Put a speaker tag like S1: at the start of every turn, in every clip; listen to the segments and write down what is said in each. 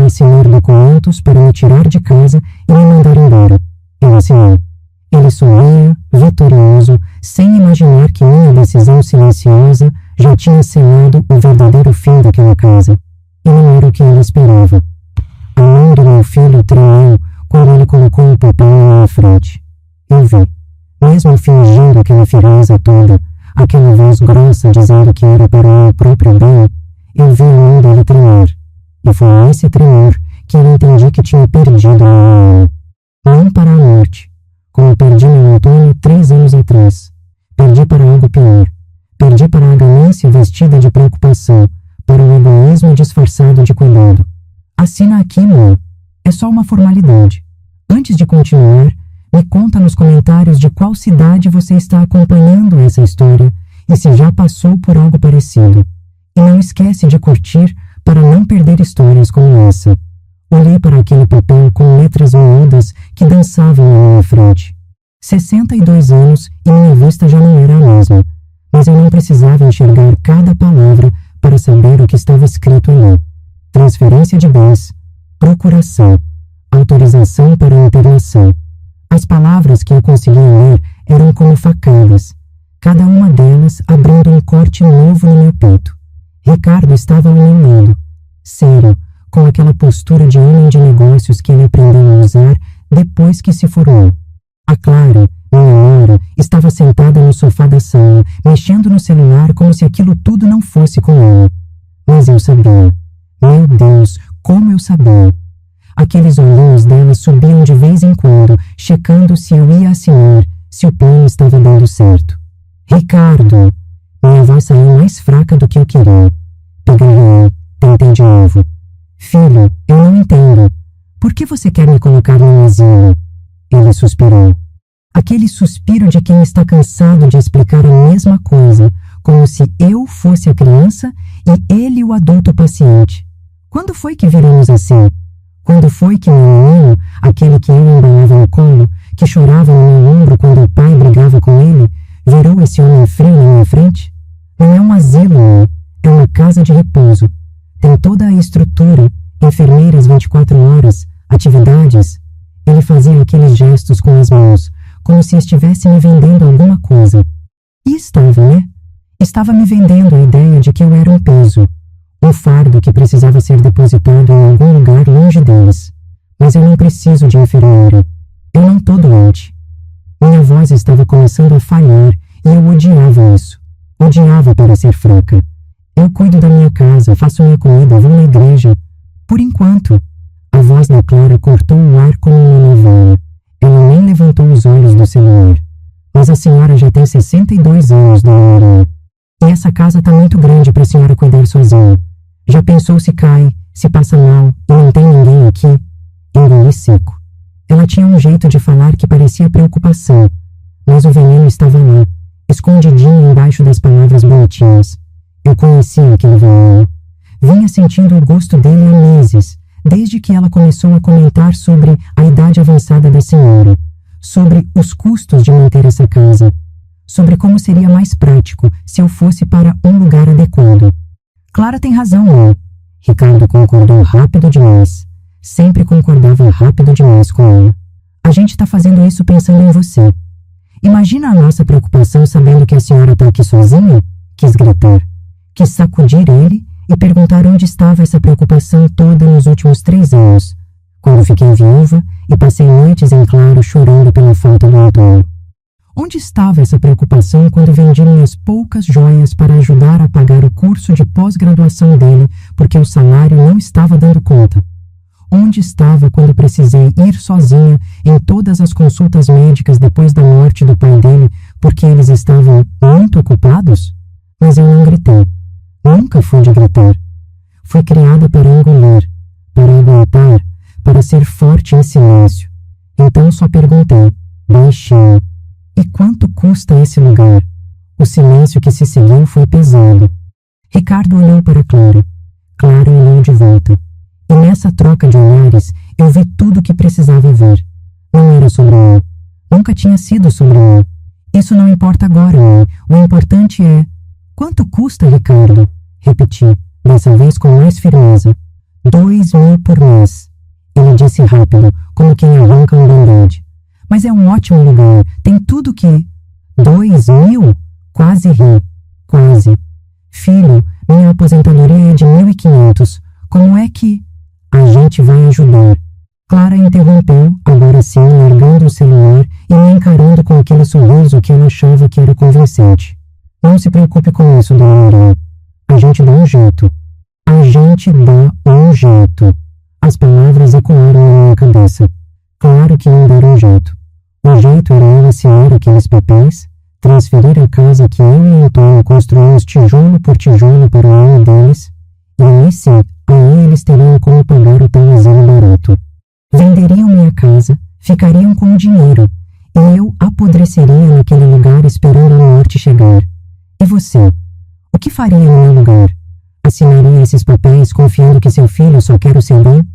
S1: assinar documentos para me tirar de casa e me mandar embora. Eu assinei. Ele sorria, vitorioso, sem imaginar que minha decisão silenciosa já tinha selado o verdadeiro fim daquela casa. E não era o que ele esperava. A mão do meu filho tremeu quando ele colocou o papel na minha frente. Eu vi. Mesmo fingindo aquela firmeza toda, aquela voz grossa dizendo que era para o meu próprio bem, eu vi a mão dele tremer. E foi nesse tremor que eu entendi que tinha perdido a minha alma. Não para a morte, como perdi meu Antônio 3 anos atrás. Perdi para algo pior. Perdi para a ganância vestida de preocupação, para o egoísmo disfarçado de cuidado. Assina aqui, mãe. É só uma formalidade. Antes de continuar, me conta nos comentários de qual cidade você está acompanhando essa história e se já passou por algo parecido. E não esquece de curtir para não perder histórias como essa. Olhei para aquele papel com letras miúdas que dançavam na minha frente. 62 anos e minha vista já não era a mesma, mas eu não precisava enxergar cada palavra para saber o que estava escrito ali. Transferência de bens, procuração, autorização para internação. As palavras que eu conseguia ler eram como facadas, cada uma delas abrindo um corte novo no meu peito. Ricardo estava ao meu lado, sério, com aquela postura de homem de negócios que ele aprendeu a usar depois que se formou. A Clara, minha nora, estava sentada no sofá da sala, mexendo no celular como se aquilo tudo não fosse com ela. Mas eu sabia. Meu Deus, como eu sabia! Aqueles olhinhos dela subiam de vez em quando, checando se eu ia assinar, se o plano estava dando certo. Ricardo! Minha voz saiu mais fraca do que eu queria. Peguei, tentei de novo. Filho, eu não entendo. Por que você quer me colocar no asilo? Ele suspirou. Aquele suspiro de quem está cansado de explicar a mesma coisa, como se eu fosse a criança e ele o adulto paciente. Quando foi que viramos assim? Quando foi que meu menino, aquele que eu embalava no colo, que chorava no meu ombro quando o pai brigava com ele, virou esse homem frio na minha frente? Não é um asilo, é uma casa de repouso. Tem toda a estrutura, enfermeiras 24 horas, atividades. Ele fazia aqueles gestos com as mãos, como se estivesse me vendendo alguma coisa. E estava, né? Estava me vendendo a ideia de que eu era um peso, um fardo que precisava ser depositado em algum lugar longe deles. Mas eu não preciso de enfermeira. Eu não tô doente. Minha voz estava começando a falhar e eu odiava isso. Odiava para ser fraca. Eu cuido da minha casa, faço minha comida, vou na igreja. Por enquanto. A voz da Clara cortou o ar como uma novela. Ela nem levantou os olhos do celular. Mas a senhora já tem 62 anos, dona Maria. E essa casa tá muito grande para a senhora cuidar sozinha. Já pensou se cai, se passa mal e não tem ninguém aqui? Engoli seco. Ela tinha um jeito de falar que parecia preocupação, mas o veneno estava lá, escondidinho embaixo das palavras bonitinhas. Eu conhecia aquele veneno. Vinha sentindo o gosto dele há meses, desde que ela começou a comentar sobre a idade avançada da senhora, sobre os custos de manter essa casa, sobre como seria mais prático se eu fosse para um lugar adequado. Clara tem razão, mãe. Ricardo concordou rápido demais. Sempre concordava rápido demais com ela. A gente está fazendo isso pensando em você. Imagina a nossa preocupação sabendo que a senhora está aqui sozinha? Quis gritar. Quis sacudir ele e perguntar onde estava essa preocupação toda nos últimos 3 anos, quando fiquei viúva e passei noites em claro chorando pela falta do Antônio. Onde estava essa preocupação quando vendi minhas poucas joias para ajudar a pagar o curso de pós-graduação dele, porque o salário não estava dando conta? Onde estava quando precisei ir sozinha em todas as consultas médicas depois da morte do pai dele, porque eles estavam muito ocupados? Mas eu não gritei. Nunca fui de gritar. Fui criada para engolir, para aguentar, para ser forte em silêncio. Então só perguntei, baixinho, e quanto custa esse lugar? O silêncio que se seguiu foi pesado. Ricardo olhou para Clara. Clara olhou de volta. E nessa troca de olhares, eu vi tudo o que precisava ver. Não era sobre mim. Nunca tinha sido sobre mim. Isso não importa agora, mãe. O importante é... Quanto custa, Ricardo? Repeti, dessa vez com mais firmeza. 2.000 por mês. Ele disse rápido, como quem arranca um band-aid. Mas é um ótimo lugar, tem tudo que... 2.000? Quase ri. Quase. Filho, minha aposentadoria é de 1.500. Como é que... A gente vai ajudar. Clara interrompeu, agora sim, largando o celular e me encarando com aquele sorriso que ela achava que era convincente. Não se preocupe com isso, dona Maria. A gente dá um jeito. A gente dá um jeito. As palavras ecoaram na minha cabeça. Claro que não deram um jeito. O jeito era eu assinar aqueles papéis, transferir a casa que eu e Antônio construímos tijolo por tijolo para o nome deles, e aí sim, aí eles teriam como pagar o tal asilo barato. Venderiam minha casa, ficariam com o dinheiro, e eu apodreceria naquele lugar esperando a morte chegar. E você? O que faria no meu lugar? Assinaria esses papéis confiando que seu filho só quer o seu bem?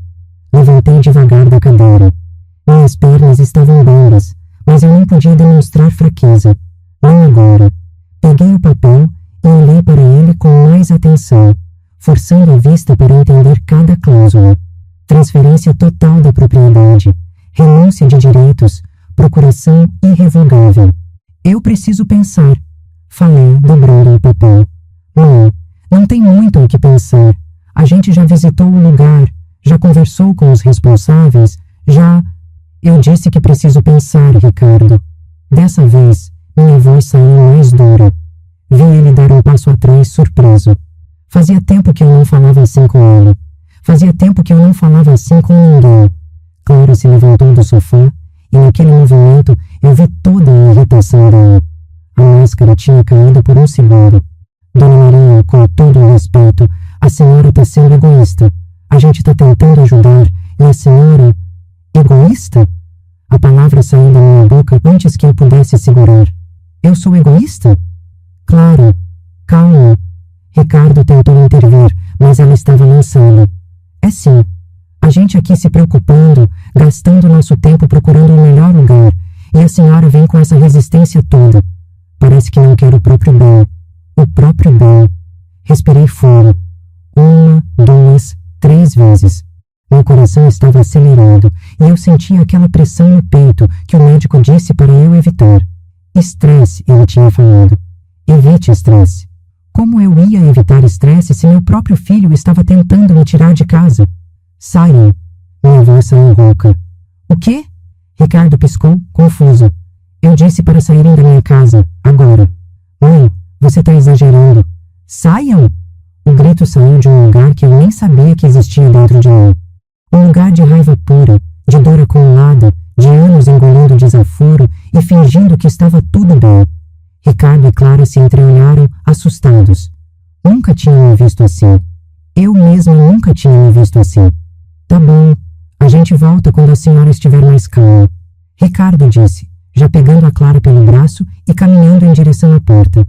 S1: Levantei devagar da cadeira. Minhas pernas estavam bambas, mas eu não podia demonstrar fraqueza. Não agora. Peguei o papel e olhei para ele com mais atenção, forçando a vista para entender cada cláusula. Transferência total da propriedade, renúncia de direitos, procuração irrevogável. Eu preciso pensar. Falei, dobrando o papel. Mãe, não tem muito o que pensar. A gente já visitou o lugar, já conversou com os responsáveis, já... Eu disse que preciso pensar, Ricardo. Dessa vez, minha voz saiu mais dura. Vi ele dar um passo atrás, surpreso. Fazia tempo que eu não falava assim com ele. Fazia tempo que eu não falava assim com ninguém. Clara se levantou do sofá e naquele movimento eu vi toda a irritação dela. A máscara tinha caído por um segundo. Dona Maria, com todo o respeito, a senhora está sendo egoísta. A gente está tentando ajudar e a senhora... Egoísta? A palavra saiu da minha boca antes que eu pudesse segurar. Eu sou egoísta? Clara, calma. Ricardo tentou intervir, mas ela estava lançando. É sim. A gente aqui se preocupando, gastando nosso tempo procurando o melhor lugar, e a senhora vem com essa resistência toda. Parece que não quer o próprio bem. O próprio bem. Respirei fundo. 1, 2, 3 vezes. Meu coração estava acelerado e eu sentia aquela pressão no peito que o médico disse para eu evitar. Estresse, ele tinha falado. Evite estresse. Como eu ia evitar estresse se meu próprio filho estava tentando me tirar de casa? Saiam. Minha voz saiu rouca. O quê? Ricardo piscou, confuso. Eu disse para saírem da minha casa, agora. Mãe, você está exagerando. Saiam! O grito saiu de um lugar que eu nem sabia que existia dentro de mim. Um lugar de raiva pura, de dor acumulada, de anos engolindo desaforo e fingindo que estava tudo bem. Ricardo e Clara se entreolharam, assustados. Nunca tinham me visto assim. Eu mesma nunca tinha me visto assim. Tá bom, a gente volta quando a senhora estiver mais calma. Ricardo disse, já pegando a Clara pelo braço e caminhando em direção à porta.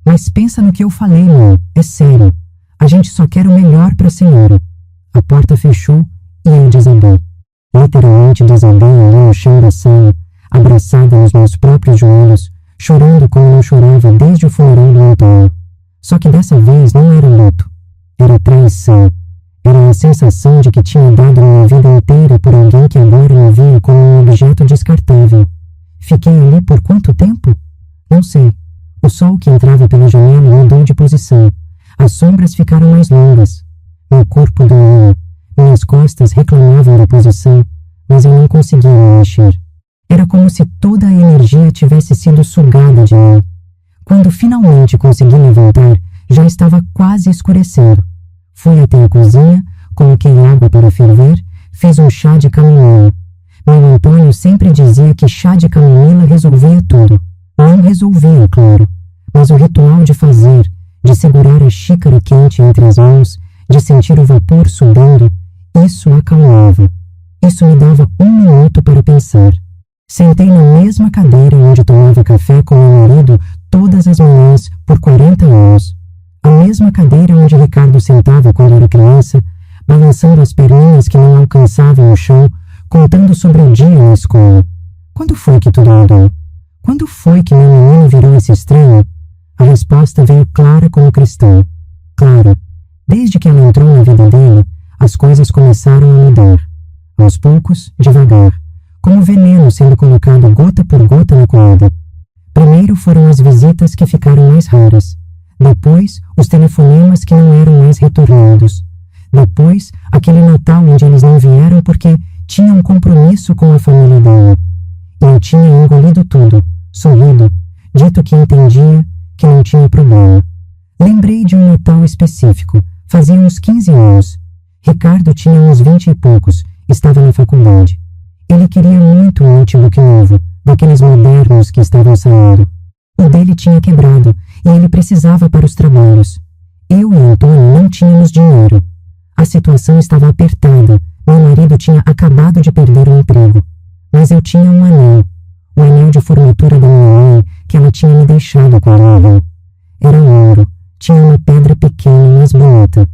S1: Mas pensa no que eu falei, mãe, é sério. A gente só quer o melhor para a senhora. A porta fechou e eu desabei. Literalmente desabei ali no chão da sala, abraçada nos meus próprios joelhos, chorando como não chorava desde o funeral do Antônio. Só que dessa vez não era luto. Era traição. Era a sensação de que tinha dado minha vida inteira por alguém que agora me via como um objeto descartável. Fiquei ali por quanto tempo? Não sei. O sol que entrava pela janela mudou de posição. As sombras ficaram mais longas. Meu corpo doía. Minhas costas reclamavam da posição, mas eu não conseguia me mexer. Era como se toda a energia tivesse sido sugada de mim. Quando finalmente consegui levantar, já estava quase escurecendo. Fui até a cozinha, coloquei água para ferver, fiz um chá de camomila. Meu Antônio sempre dizia que chá de camomila resolvia tudo. Não resolvia, claro, mas o ritual de fazer, de segurar a xícara quente entre as mãos, de sentir o vapor subindo, isso acalmava. Isso me dava 1 minuto para pensar. Sentei na mesma cadeira onde tomava café com meu marido todas as manhãs por 40 anos. A mesma cadeira onde Ricardo sentava quando era criança, balançando as perninhas que não alcançavam o chão, contando sobre o dia na escola. Quando foi que tudo mudou? Quando foi que meu menino virou esse estranho? A resposta veio clara como cristal. Clara. Desde que ela entrou na vida dele, as coisas começaram a mudar. Aos poucos, devagar, como veneno sendo colocado gota por gota na comida. Primeiro foram as visitas que ficaram mais raras. Depois, os telefonemas que não eram mais retornados. Depois, aquele Natal onde eles não vieram porque tinham um compromisso com a família dela. E eu tinha engolido tudo, sorrido, dito que entendia, que não tinha problema. Lembrei de um Natal específico. Fazia uns 15 anos. Ricardo tinha uns 20 e poucos, estava na faculdade. Ele queria muito um notebook novo, daqueles modernos que estavam saindo. O dele tinha quebrado e ele precisava para os trabalhos. Eu e Antônio não tínhamos dinheiro. A situação estava apertada. Meu marido tinha acabado de perder o emprego. Mas eu tinha um anel. O anel de formatura da minha mãe que ela tinha me deixado quando morreu. Era ouro. Tinha uma pedra pequena, mas bonita.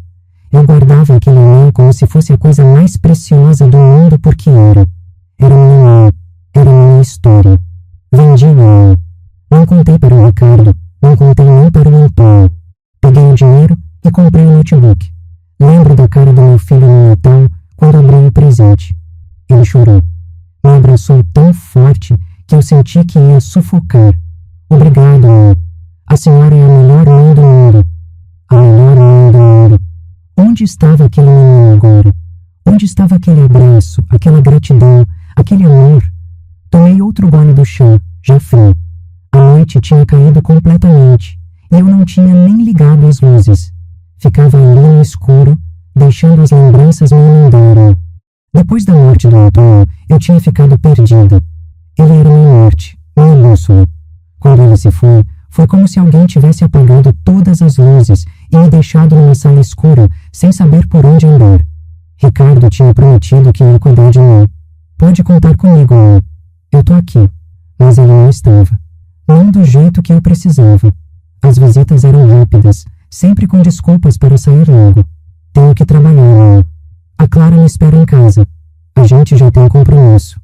S1: Eu guardava aquele anel como se fosse a coisa mais preciosa do mundo porque era. Era minha mãe. Era minha história. Vendi o anel. Não contei para o Ricardo. Não contei nem para o Antônio. Peguei o dinheiro e comprei o notebook. Lembro da cara do meu filho no Natal quando abri o presente. Ele chorou. Me abraçou tão forte que eu senti que ia sufocar. Obrigado, mãe. A senhora é a melhor mãe do mundo. A melhor mãe do mundo. Onde estava aquele menino agora? Onde estava aquele abraço, aquela gratidão, aquele amor? Tomei outro gole do chá, já frio. A noite tinha caído completamente e eu não tinha nem ligado as luzes. Ficava ali no escuro, deixando as lembranças me inundarem. Depois da morte do Antônio, eu tinha ficado perdida. Ele era minha norte, minha bússola. Quando ele se foi, foi como se alguém tivesse apagado todas as luzes e me deixado numa sala escura, sem saber por onde andar. Ricardo tinha prometido que ia cuidar de mim. Pode contar comigo, mãe. Eu tô aqui. Mas ele não estava. Não do jeito que eu precisava. As visitas eram rápidas, sempre com desculpas para sair logo. Tenho que trabalhar, mãe. A Clara me espera em casa. A gente já tem compromisso.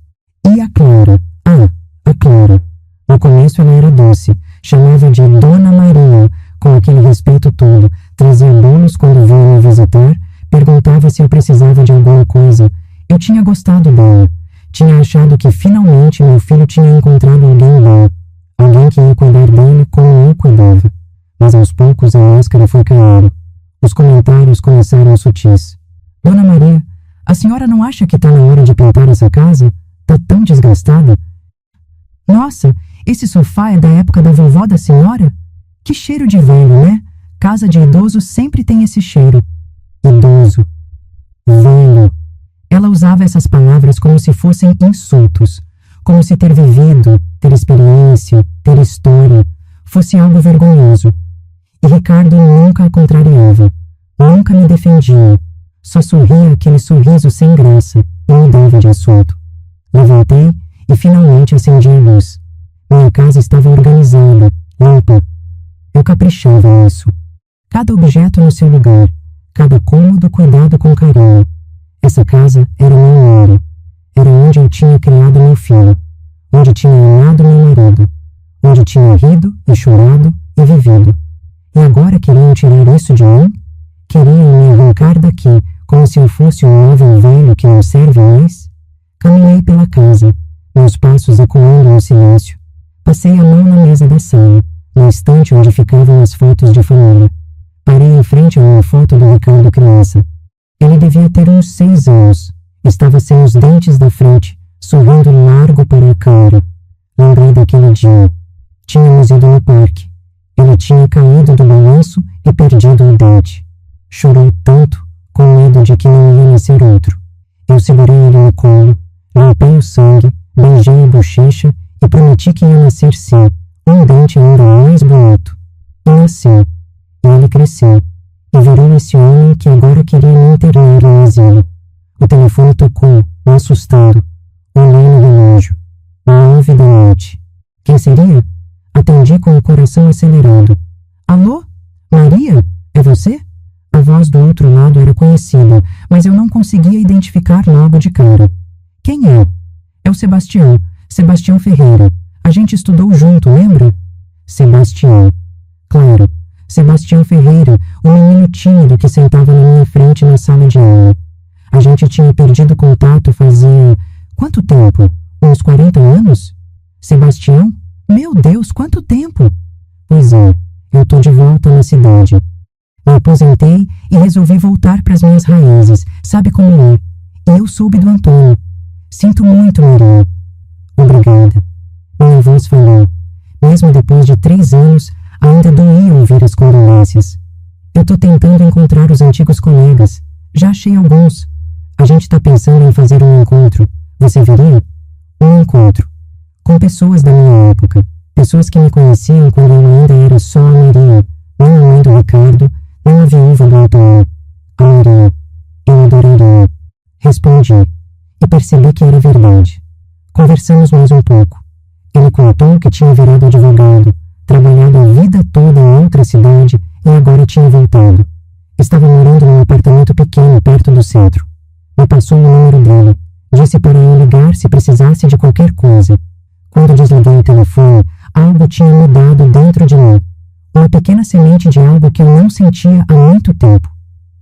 S1: E a Clara? Ah, a Clara. No começo ela era doce. Chamava de Dona Maria, com aquele respeito todo. Trazia bolos quando vinha me visitar. Perguntava se eu precisava de alguma coisa. Eu tinha gostado dela. Tinha achado que finalmente meu filho tinha encontrado alguém bom. Alguém que ia cuidar dele como eu cuidava. Mas aos poucos a máscara foi caindo. Os comentários começaram sutis. Dona Maria, a senhora não acha que está na hora de pintar essa casa? Tá tão desgastada. Nossa, esse sofá é da época da vovó da senhora? Que cheiro de velho, né? Casa de idoso sempre tem esse cheiro. Idoso. Velho. Ela usava essas palavras como se fossem insultos. Como se ter vivido, ter experiência, ter história, fosse algo vergonhoso. E Ricardo nunca a contrariava. Nunca me defendia. Só sorria aquele sorriso sem graça e mudava de assunto. Levantei e finalmente acendi a luz. Minha casa estava organizada, limpa. Eu caprichava nisso. Cada objeto no seu lugar, cada cômodo cuidado com carinho. Essa casa era meu mundo. Era onde eu tinha criado meu filho, onde tinha amado meu marido, onde tinha rido e chorado e vivido. E agora queriam tirar isso de mim? Queriam me arrancar daqui, como se eu fosse um móvel velho que não serve mais? Caminhei pela casa, meus passos ecoando no silêncio. Passei a mão na mesa da sala, no estante onde ficavam as fotos de família. Parei em frente a uma foto do Ricardo criança. Ele devia ter uns 6 anos. Estava sem os dentes da frente, sorrindo largo para a câmera. Lembrei daquele dia. Tínhamos ido no parque. Ele tinha caído do balanço e perdido o dente. Chorou tanto, com medo de que não ia nascer outro. Eu segurei ele no colo, limpei o sangue, beijei a bochecha e prometi que ia nascer sim, um dente ainda mais bonito. E nasceu. E ele cresceu. E virou esse homem que agora queria me internar no asilo. O telefone tocou, me assustando. Olhei no relógio. 9 da noite. Quem seria? Atendi com o coração acelerado. Alô? Maria? É você? A voz do outro lado era conhecida, mas eu não conseguia identificar logo de cara. Quem é? É o Sebastião. Sebastião Ferreira. A gente estudou junto, lembra? Sebastião. Claro. Sebastião Ferreira, o menino tímido que sentava na minha frente na sala de aula. A gente tinha perdido contato fazia... Quanto tempo? Uns 40 anos? Sebastião? Meu Deus, quanto tempo! Pois é, eu tô de volta na cidade. Me aposentei e resolvi voltar para as minhas raízes, sabe como é? E eu soube do Antônio. Sinto muito, Maria. Obrigada. Minha voz falou. Mesmo depois de 3 anos, ainda doía ouvir as condolências. Eu tô tentando encontrar os antigos colegas. Já achei alguns. A gente tá pensando em fazer um encontro. Você viria? Um encontro. Com pessoas da minha época. Pessoas que me conheciam quando eu ainda era só a Maria. Não a mãe do Ricardo, nem a viúva do Antônio. A Maria. Eu adoraria. Respondi. E percebi que era verdade. Conversamos mais um pouco. Ele contou que tinha virado advogado, trabalhado a vida toda em outra cidade e agora tinha voltado. Estava morando num apartamento pequeno perto do centro. Me passou o número dele. Disse para eu ligar se precisasse de qualquer coisa. Quando desliguei o telefone, algo tinha mudado dentro de mim. Uma pequena semente de algo que eu não sentia há muito tempo.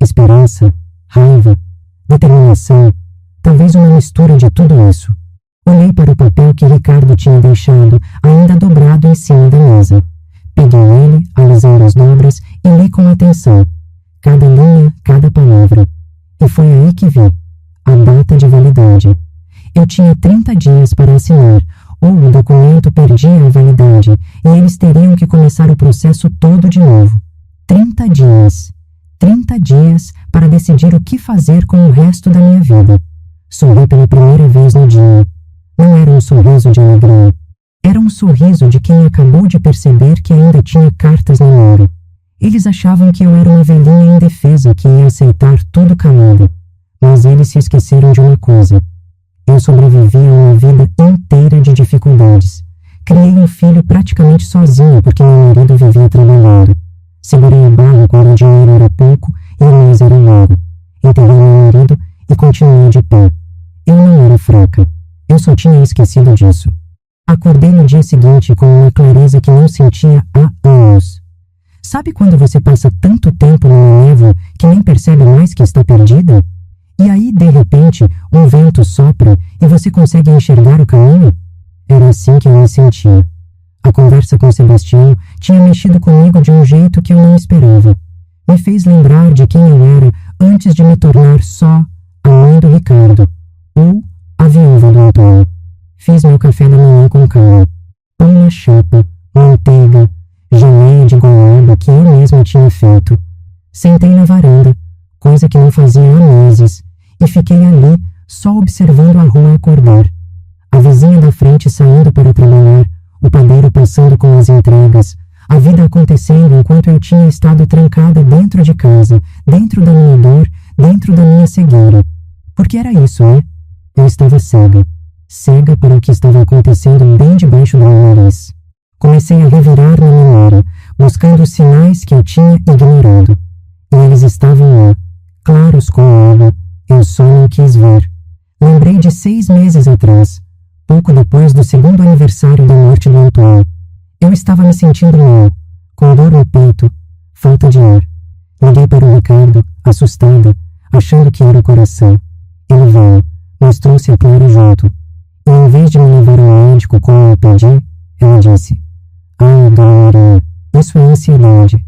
S1: Esperança, raiva, determinação, talvez uma mistura de tudo isso. Olhei para o papel que Ricardo tinha deixado, ainda dobrado em cima da mesa. Peguei ele, alisando as dobras, e li com atenção. Cada linha, cada palavra. E foi aí que vi. A data de validade. Eu tinha 30 dias para assinar, ou o documento perdia a validade, e eles teriam que começar o processo todo de novo. 30 dias. 30 dias para decidir o que fazer com o resto da minha vida. Sorri pela primeira vez no dia. Não era um sorriso de alegria. Era um sorriso de quem acabou de perceber que ainda tinha cartas na manga. Eles achavam que eu era uma velhinha indefesa que ia aceitar tudo calada. Mas eles se esqueceram de uma coisa. Eu sobrevivi a uma vida inteira de dificuldades. Criei um filho praticamente sozinha porque meu marido vivia trabalhando. Segurei a barra quando o dinheiro era pouco e o mês era longo. Enterrei meu marido e continuei de pé. Eu não era fraca. Eu só tinha esquecido disso. Acordei no dia seguinte com uma clareza que não sentia há anos. Sabe quando você passa tanto tempo numa névoa que nem percebe mais que está perdida? E aí, de repente, um vento sopra e você consegue enxergar o caminho? Era assim que eu me sentia. A conversa com Sebastião tinha mexido comigo de um jeito que eu não esperava. Me fez lembrar de quem eu era antes de me tornar só a mãe do Ricardo, ou a viúva do Antônio. Fiz meu café da manhã com calma. Pão na chapa, manteiga, geleia de goiaba que eu mesma tinha feito. Sentei na varanda, coisa que não fazia há meses, e fiquei ali, só observando a rua acordar. A vizinha da frente saindo para trabalhar, o padeiro passando com as entregas, a vida acontecendo enquanto eu tinha estado trancada dentro de casa, dentro da minha dor, dentro da minha cegueira. Porque era isso, né? Eu estava cega. Cega para o que estava acontecendo bem debaixo do meu nariz. Comecei a revirar na memória, buscando os sinais que eu tinha ignorado. E eles estavam lá, claros como água, eu só não quis ver. Lembrei de 6 meses atrás, pouco depois do segundo aniversário da morte do Antônio. Eu estava me sentindo mal, com dor no peito, falta de ar. Liguei para o Ricardo, assustada, achando que era o coração. Ele veio, mas trouxe a Clara junto. E em vez de me levar ao médico como eu pedi, ela disse: "Ah, dona Maria, isso é ansiedade.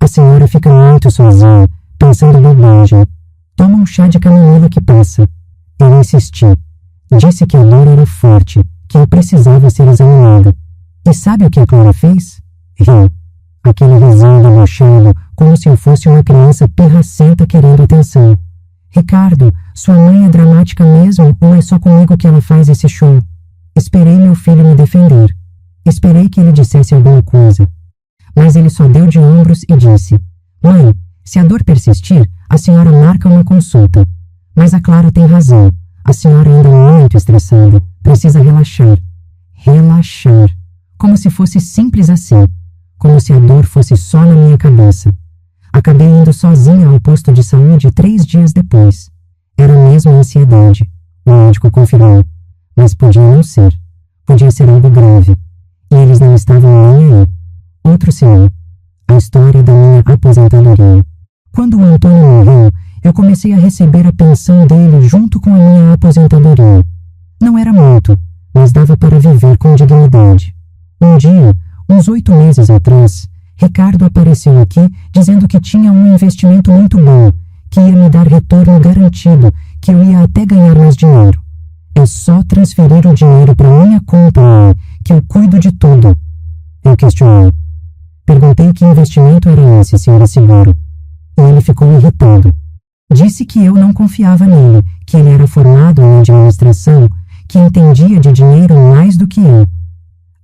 S1: A senhora fica muito sozinha, pensando bobagem. Toma um chá de camomila que passa." Eu insisti. Disse que a dor era forte, que eu precisava ser examinada. E sabe o que a Clara fez? Riu. Aquele risinho debochado, como se eu fosse uma criança pirracenta querendo atenção. "Ricardo, sua mãe é dramática mesmo ou é só comigo que ela faz esse show?" Esperei meu filho me defender. Esperei que ele dissesse alguma coisa. Mas ele só deu de ombros e disse: "Mãe, se a dor persistir, a senhora marca uma consulta. Mas a Clara tem razão. A senhora ainda é muito estressada. Precisa relaxar." Relaxar. Como se fosse simples assim. Como se a dor fosse só na minha cabeça. Acabei indo sozinha ao posto de saúde 3 dias depois. Era mesmo ansiedade. O médico confirmou. Mas podia não ser. Podia ser algo grave. E eles não estavam nem aí. Outro sinal. A história da minha aposentadoria. Quando o Antônio morreu, eu comecei a receber a pensão dele junto com a minha aposentadoria. Não era muito, mas dava para viver com dignidade. Um dia, uns 8 meses atrás, Ricardo apareceu aqui dizendo que tinha um investimento muito bom, que ia me dar retorno garantido, que eu ia até ganhar mais dinheiro. É só transferir o dinheiro para minha conta, que eu cuido de tudo. Eu questionei. Perguntei que investimento era esse, Sr. Seguro. E ele ficou irritado. Disse que eu não confiava nele, que ele era formado em administração, que entendia de dinheiro mais do que eu.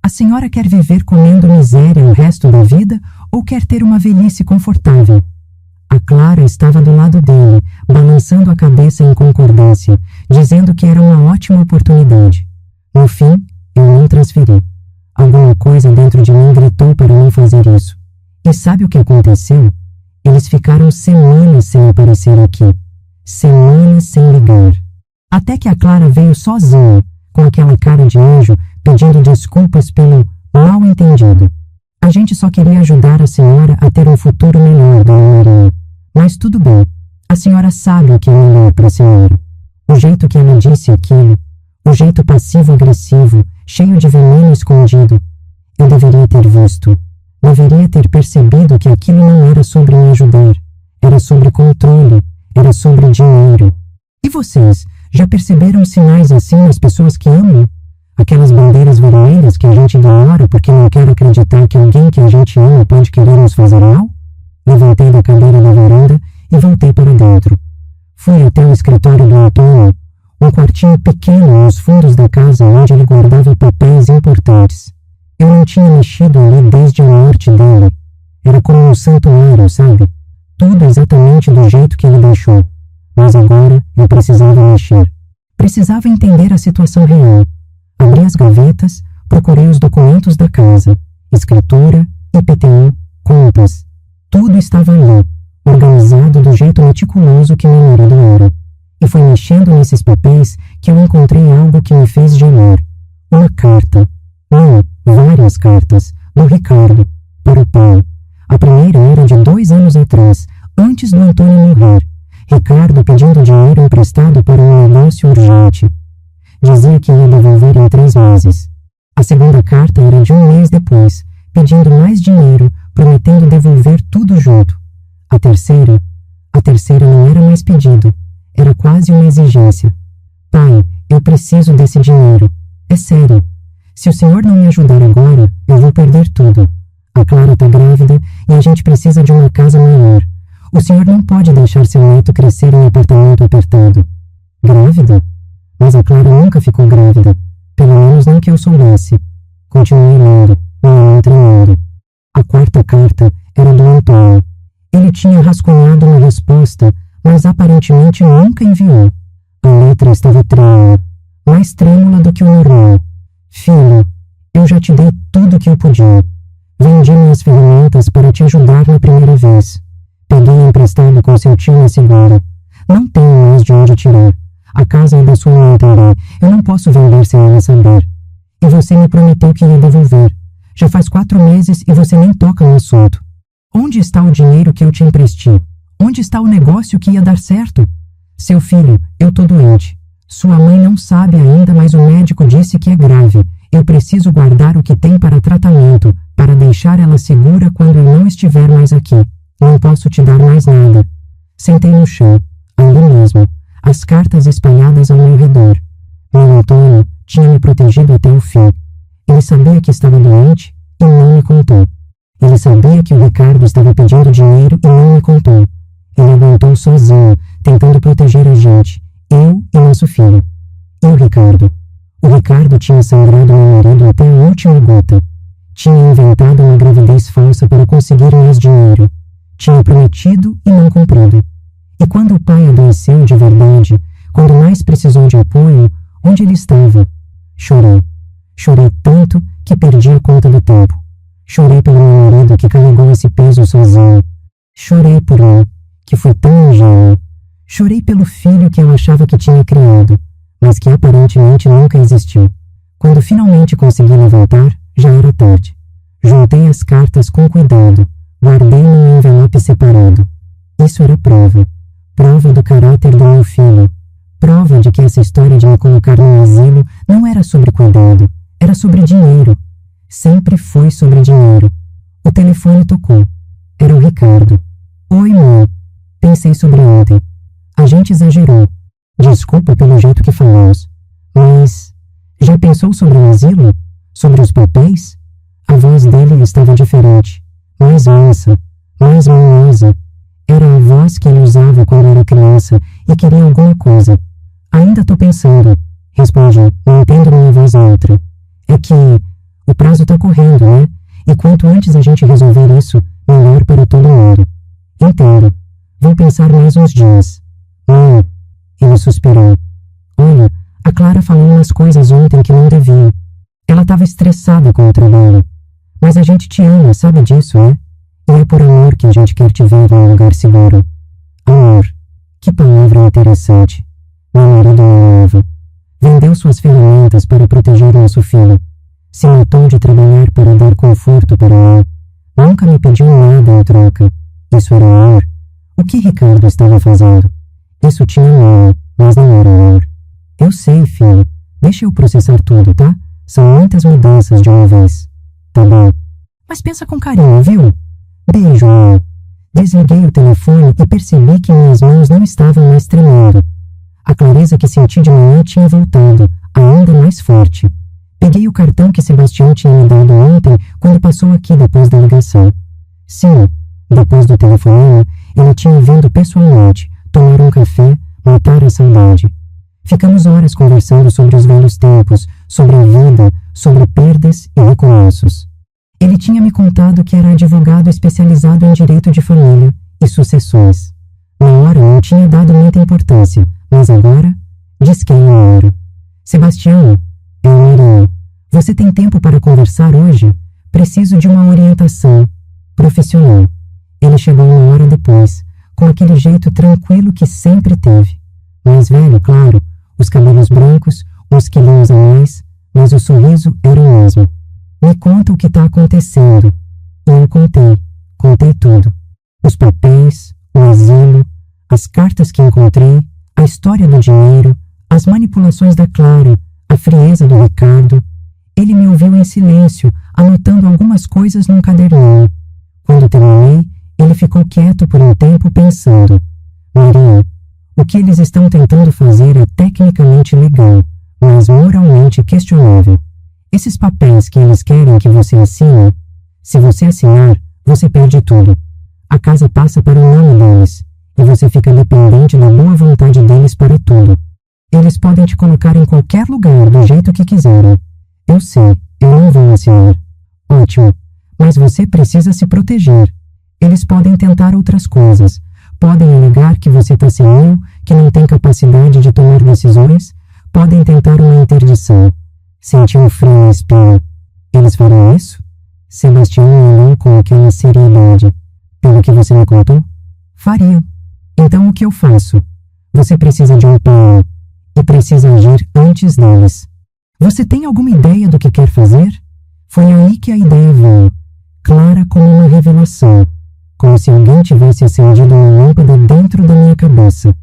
S1: A senhora quer viver comendo miséria o resto da vida ou quer ter uma velhice confortável? A Clara estava do lado dele, balançando a cabeça em concordância, dizendo que era uma ótima oportunidade. No fim, eu não transferi. Alguma coisa dentro de mim gritou para não fazer isso. E sabe o que aconteceu? Eles ficaram semanas sem aparecer aqui. Semanas sem ligar. Até que a Clara veio sozinha, com aquela cara de anjo, pedindo desculpas pelo mal-entendido. A gente só queria ajudar a senhora a ter um futuro melhor, Dona Maria. Mas tudo bem. A senhora sabe o que é melhor para a senhora. O jeito que ela disse aquilo, o jeito passivo-agressivo, cheio de veneno escondido. Eu deveria ter visto. Deveria ter percebido que aquilo não era sobre me ajudar. Era sobre controle. Era sobre dinheiro. E vocês, já perceberam sinais assim nas pessoas que amam? Aquelas bandeiras vermelhas que a gente ignora porque não quer acreditar que alguém que a gente ama pode querer nos fazer mal? Levantei da cadeira da varanda e voltei para dentro. Fui até o escritório do Antônio, um quartinho pequeno nos fundos da casa onde ele guardava papéis importantes. Eu não tinha mexido ali desde a morte dele. Era como um santuário, sabe? Tudo exatamente do jeito que ele deixou. Mas agora eu precisava mexer. Precisava entender a situação real. Abri as gavetas, procurei os documentos da casa, escritura, IPTU, contas. Tudo estava ali, organizado do jeito meticuloso que meu marido era. E foi mexendo nesses papéis que eu encontrei algo que me fez gemer. Uma carta. Não, várias cartas, do Ricardo, para o pai. A primeira era de 2 anos atrás, antes do Antônio morrer. Ricardo pedindo dinheiro emprestado para um negócio urgente. Dizia que ia devolver em 3 meses. A segunda carta era de 1 mês depois, pedindo mais dinheiro, prometendo devolver tudo junto. A terceira não era mais pedido, era quase uma exigência. Pai, eu preciso desse dinheiro. É sério. Se o senhor não me ajudar agora, eu vou perder tudo. A Clara está grávida e a gente precisa de uma casa maior. O senhor não pode deixar seu neto crescer em apartamento apertado. Grávida? Mas a Clara nunca ficou grávida. Pelo menos não que eu soubesse. Continuei lendo, minha mão tremendo. A quarta carta era do Antônio. Ele tinha rascunhado uma resposta, mas aparentemente nunca enviou. A letra estava trêmula, mais trêmula do que o normal. Filho, eu já te dei tudo que eu podia. Vendi minhas ferramentas para te ajudar na primeira vez. Peguei emprestado com seu tio na segunda. Não tenho mais de onde tirar. A casa é da sua mãe também. Eu não posso vender sem ela saber. E você me prometeu que ia devolver. Já faz 4 meses e você nem toca no assunto. Onde está o dinheiro que eu te emprestei? Onde está o negócio que ia dar certo? Seu filho, eu tô doente. Sua mãe não sabe ainda, mas o médico disse que é grave. Eu preciso guardar o que tem para tratamento, para deixar ela segura quando eu não estiver mais aqui. Não posso te dar mais nada. Sentei no chão, ali mesmo, as cartas espalhadas ao meu redor. Meu Antônio tinha me protegido até o fim. Ele sabia que estava doente e não me contou. Ele sabia que o Ricardo estava pedindo dinheiro e não me contou. Ele aguentou sozinho, tentando proteger a gente, eu e nosso filho. E o Ricardo? O Ricardo tinha sangrado meu marido até a última gota. Tinha inventado uma gravidez falsa para conseguir mais dinheiro. Tinha prometido e não cumprido. E quando o pai adoeceu de verdade, quando mais precisou de apoio, onde ele estava? Chorei. Chorei tanto que perdi a conta do tempo. Chorei pelo meu marido que carregou esse peso sozinho. Chorei por mim, que fui tão ingênua. Chorei pelo filho que eu achava que tinha criado, mas que aparentemente nunca existiu. Quando finalmente consegui levantar, já era tarde. Juntei as cartas com cuidado, guardei num envelope separado. Isso era prova. Prova do caráter do meu filho. Prova de que essa história de me colocar no asilo não era sobre cuidado, era sobre dinheiro. Sempre foi sobre dinheiro. O telefone tocou. Era o Ricardo. Oi, mãe. Pensei sobre ontem. A gente exagerou. Desculpa pelo jeito que falamos. Mas já pensou sobre o asilo? Sobre os papéis? A voz dele estava diferente, mais mansa, mais manhosa. Era a voz que ele usava quando era criança e queria alguma coisa. Ainda tô pensando, respondi, mantendo minha voz neutra. É que o prazo tá correndo, né? E quanto antes a gente resolver isso, melhor para todo mundo. Entendo. Vou pensar mais uns dias. Mãe, ele suspirou. Olha, a Clara falou umas coisas ontem que não devia. Ela estava estressada com o trabalho. Mas a gente te ama, sabe disso, é? E é por amor que a gente quer te ver num lugar seguro. Amor. Que palavra interessante. Meu marido me ama. Vendeu suas ferramentas para proteger nosso filho. Se matou de trabalhar para dar conforto para mim. Nunca me pediu nada em troca. Isso era amor? O que Ricardo estava fazendo? Isso tinha nome, mas não era amor. Eu sei, filho. Deixa eu processar tudo, tá? São muitas mudanças de uma vez. Tá bom. Mas pensa com carinho, viu? Beijo, mãe. Desliguei o telefone e percebi que minhas mãos não estavam mais tremendo. A clareza que senti de manhã tinha voltado, ainda mais forte. Peguei o cartão que Sebastião tinha me dado ontem quando passou aqui depois da ligação. Sim, depois do telefonema, ele tinha vindo pessoalmente, tomar um café, matar a saudade. Ficamos horas conversando sobre os velhos tempos, sobre a vida, sobre perdas e recomeços. Ele tinha me contado que era advogado especializado em direito de família e sucessões. Na hora não tinha dado muita importância, mas agora disquei no ouro. Sebastião, Maria, você tem tempo para conversar hoje? Preciso de uma orientação profissional. Ele chegou uma hora depois, com aquele jeito tranquilo que sempre teve. Mais velho, claro, os cabelos brancos, uns quilinhos a mais, mas o sorriso era o mesmo. Me conta o que está acontecendo. E eu contei tudo. Os papéis, o asilo, as cartas que encontrei, a história do dinheiro, as manipulações da Clara, a frieza do Ricardo. Ele me ouviu em silêncio, anotando algumas coisas num caderninho. Quando terminei, ele ficou quieto por um tempo pensando. Maria, o que eles estão tentando fazer é tecnicamente legal, mas moralmente questionável. Esses papéis que eles querem que você assine, se você assinar, você perde tudo. A casa passa para o nome deles, e você fica dependente da boa vontade deles para tudo. Eles podem te colocar em qualquer lugar do jeito que quiserem. Eu sei, eu não vou assinar. Ótimo, mas você precisa se proteger. Eles podem tentar outras coisas. Podem alegar que você está senil, que não tem capacidade de tomar decisões. Podem tentar uma interdição. Senti um frio na espinha. Eles farão isso? Sebastião me olhou com aquela seriedade. Pelo que você me contou? Fariam. Então o que eu faço? Você precisa de um plano. E precisa agir antes deles. Você tem alguma ideia do que quer fazer? Foi aí que a ideia veio. Clara como uma revelação. Como se alguém tivesse acendido uma lâmpada dentro da minha cabeça.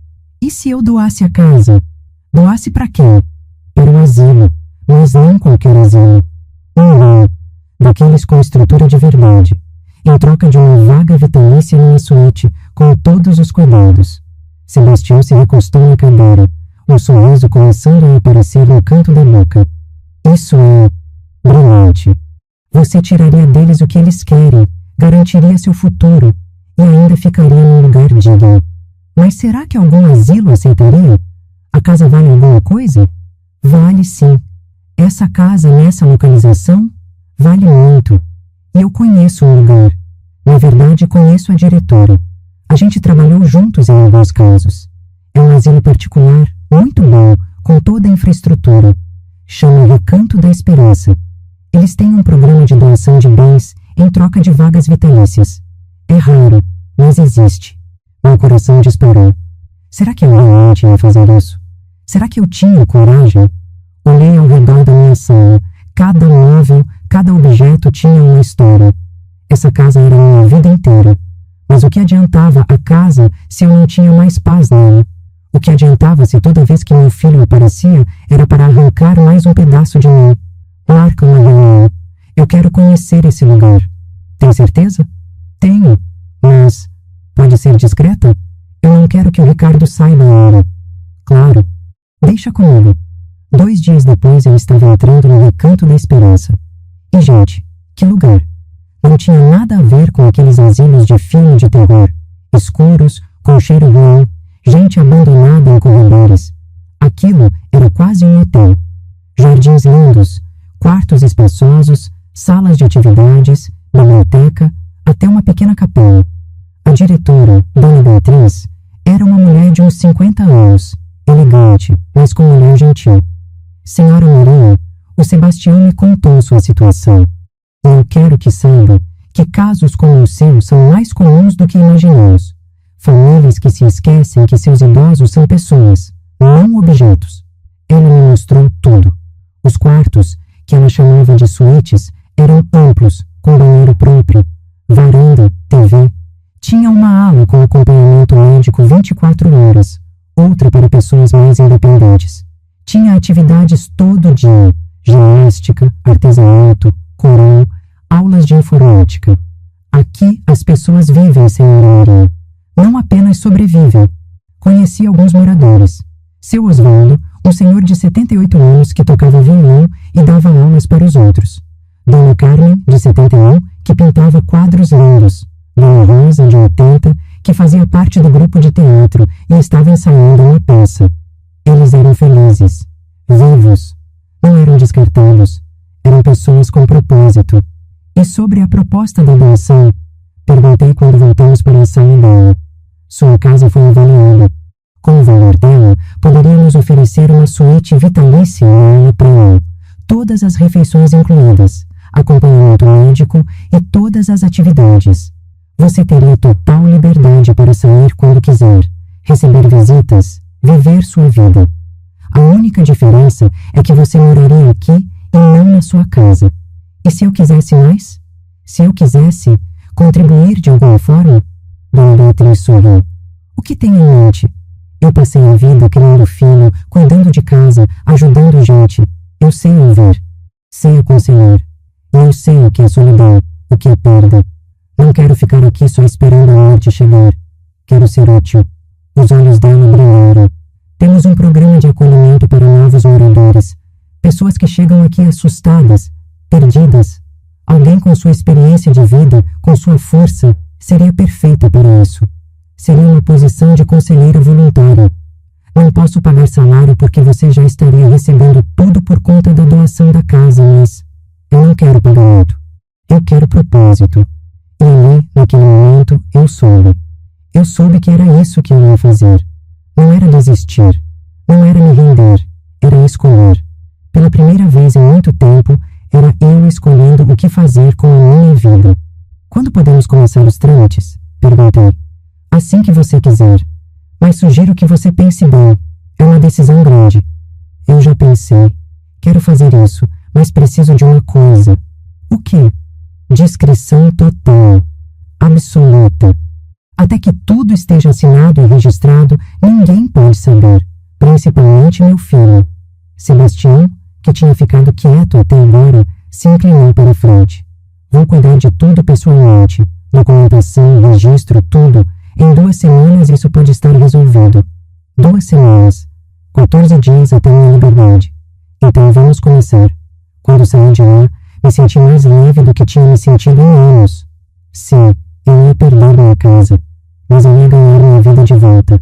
S1: E se eu doasse a casa? Doasse para quem? Para o asilo. Mas não qualquer asilo. Um daqueles com estrutura de verdade, em troca de uma vaga vitalícia numa suíte, com todos os cuidados. Sebastião se recostou na cadeira, um sorriso começando a aparecer no canto da boca. Isso é brilhante. Você tiraria deles o que eles querem, garantiria seu futuro, e ainda ficaria num lugar digno. Mas será que algum asilo aceitaria? A casa vale alguma coisa? Vale sim. Essa casa nessa localização vale muito. E eu conheço um lugar. Na verdade, conheço a diretora. A gente trabalhou juntos em alguns casos. É um asilo particular, muito bom, com toda a infraestrutura. Chama Recanto da Esperança. Eles têm um programa de doação de bens em troca de vagas vitalícias. É raro, mas existe. Meu coração disparou. Será que eu realmente ia fazer isso? Será que eu tinha coragem? Olhei ao redor da minha sala. Cada móvel, cada objeto tinha uma história. Essa casa era minha vida inteira. Mas o que adiantava a casa se eu não tinha mais paz nela? O que adiantava se toda vez que meu filho aparecia era para arrancar mais um pedaço de mim? Marca uma reunião. Eu quero conhecer esse lugar. Tem certeza? Tenho. Mas pode ser discreta? Eu não quero que o Ricardo saiba ainda. Claro. Deixa comigo. 2 dias depois eu estava entrando no Recanto da Esperança. E, gente, que lugar! Não tinha nada a ver com aqueles asilos de filme de terror, escuros, com cheiro ruim, gente abandonada em corredores. Aquilo era quase um hotel. Jardins lindos, quartos espaçosos, salas de atividades, biblioteca, até uma pequena capela. A diretora, Dona Beatriz, era uma mulher de uns 50 anos, elegante, mas com um olhar gentil. Senhora Maria, o Sebastião me contou sua situação. E eu quero que saiba que casos como o seu são mais comuns do que imaginamos. Famílias que se esquecem que seus idosos são pessoas, não objetos. Ela me mostrou tudo. Os quartos, que ela chamava de suítes, eram amplos, com banheiro próprio, varanda, TV. Tinha uma ala com acompanhamento médico 24 horas, outra para pessoas mais independentes. Tinha atividades todo dia, ginástica, artesanato, coral, aulas de informática. Aqui as pessoas vivem, senhora Maria. Não apenas sobrevivem. Conheci alguns moradores. Seu Osvaldo, um senhor de 78 anos que tocava violão e dava aulas para os outros. Dona Carmen, de 71, que pintava quadros lindos. Dona Rosa, de 80, que fazia parte do grupo de teatro e estava ensaiando uma peça. Eles eram felizes, vivos. Não eram descartados. Eram pessoas com propósito. E sobre a proposta da doação, perguntei quando voltamos para a sala dela. Sua casa foi avaliada. Com o valor dela, poderíamos oferecer uma suíte vitalícia nela para ela, todas as refeições incluídas, acompanhamento médico e todas as atividades. Você teria total liberdade para sair quando quiser, receber visitas, viver sua vida. A única diferença é que você moraria aqui e não na sua casa. E se eu quisesse mais? Se eu quisesse contribuir de alguma forma? Dona Beatriz sorriu. O que tem em mente? Eu passei a vida criando filho, cuidando de casa, ajudando gente. Eu sei ouvir, sei aconselhar. E eu sei o que é solidão, o que é perda. Não quero ficar aqui só esperando a morte chegar. Quero ser útil. Os olhos dela brilharam. Temos um programa de acolhimento para novos moradores. Pessoas que chegam aqui assustadas, perdidas. Alguém com sua experiência de vida, com sua força, seria perfeita para isso. Seria uma posição de conselheira voluntária. Não posso pagar salário porque você já estaria recebendo tudo por conta da doação da casa, mas eu não quero pagamento. Eu quero propósito. E ali, naquele momento, eu soube. Eu soube que era isso que eu ia fazer. Não era desistir. Não era me render. Era escolher. Pela primeira vez em muito tempo, era eu escolhendo o que fazer com a minha vida. Quando podemos começar os trâmites? Perguntei. Assim que você quiser. Mas sugiro que você pense bem. É uma decisão grande. Eu já pensei. Quero fazer isso, mas preciso de uma coisa. O quê? Discrição total. Absoluta. Até que tudo esteja assinado e registrado, ninguém pode saber. Principalmente meu filho. Sebastião, que tinha ficado quieto até agora, se inclinou para a frente. Vou cuidar de tudo pessoalmente. Documentação, registro, tudo. Em 2 semanas isso pode estar resolvido. 2 semanas. 14 dias até minha liberdade. Então vamos começar. Quando saí de lá, me senti mais leve do que tinha me sentido em anos. Sim, eu ia perder minha casa, mas eu ia ganhar minha vida de volta.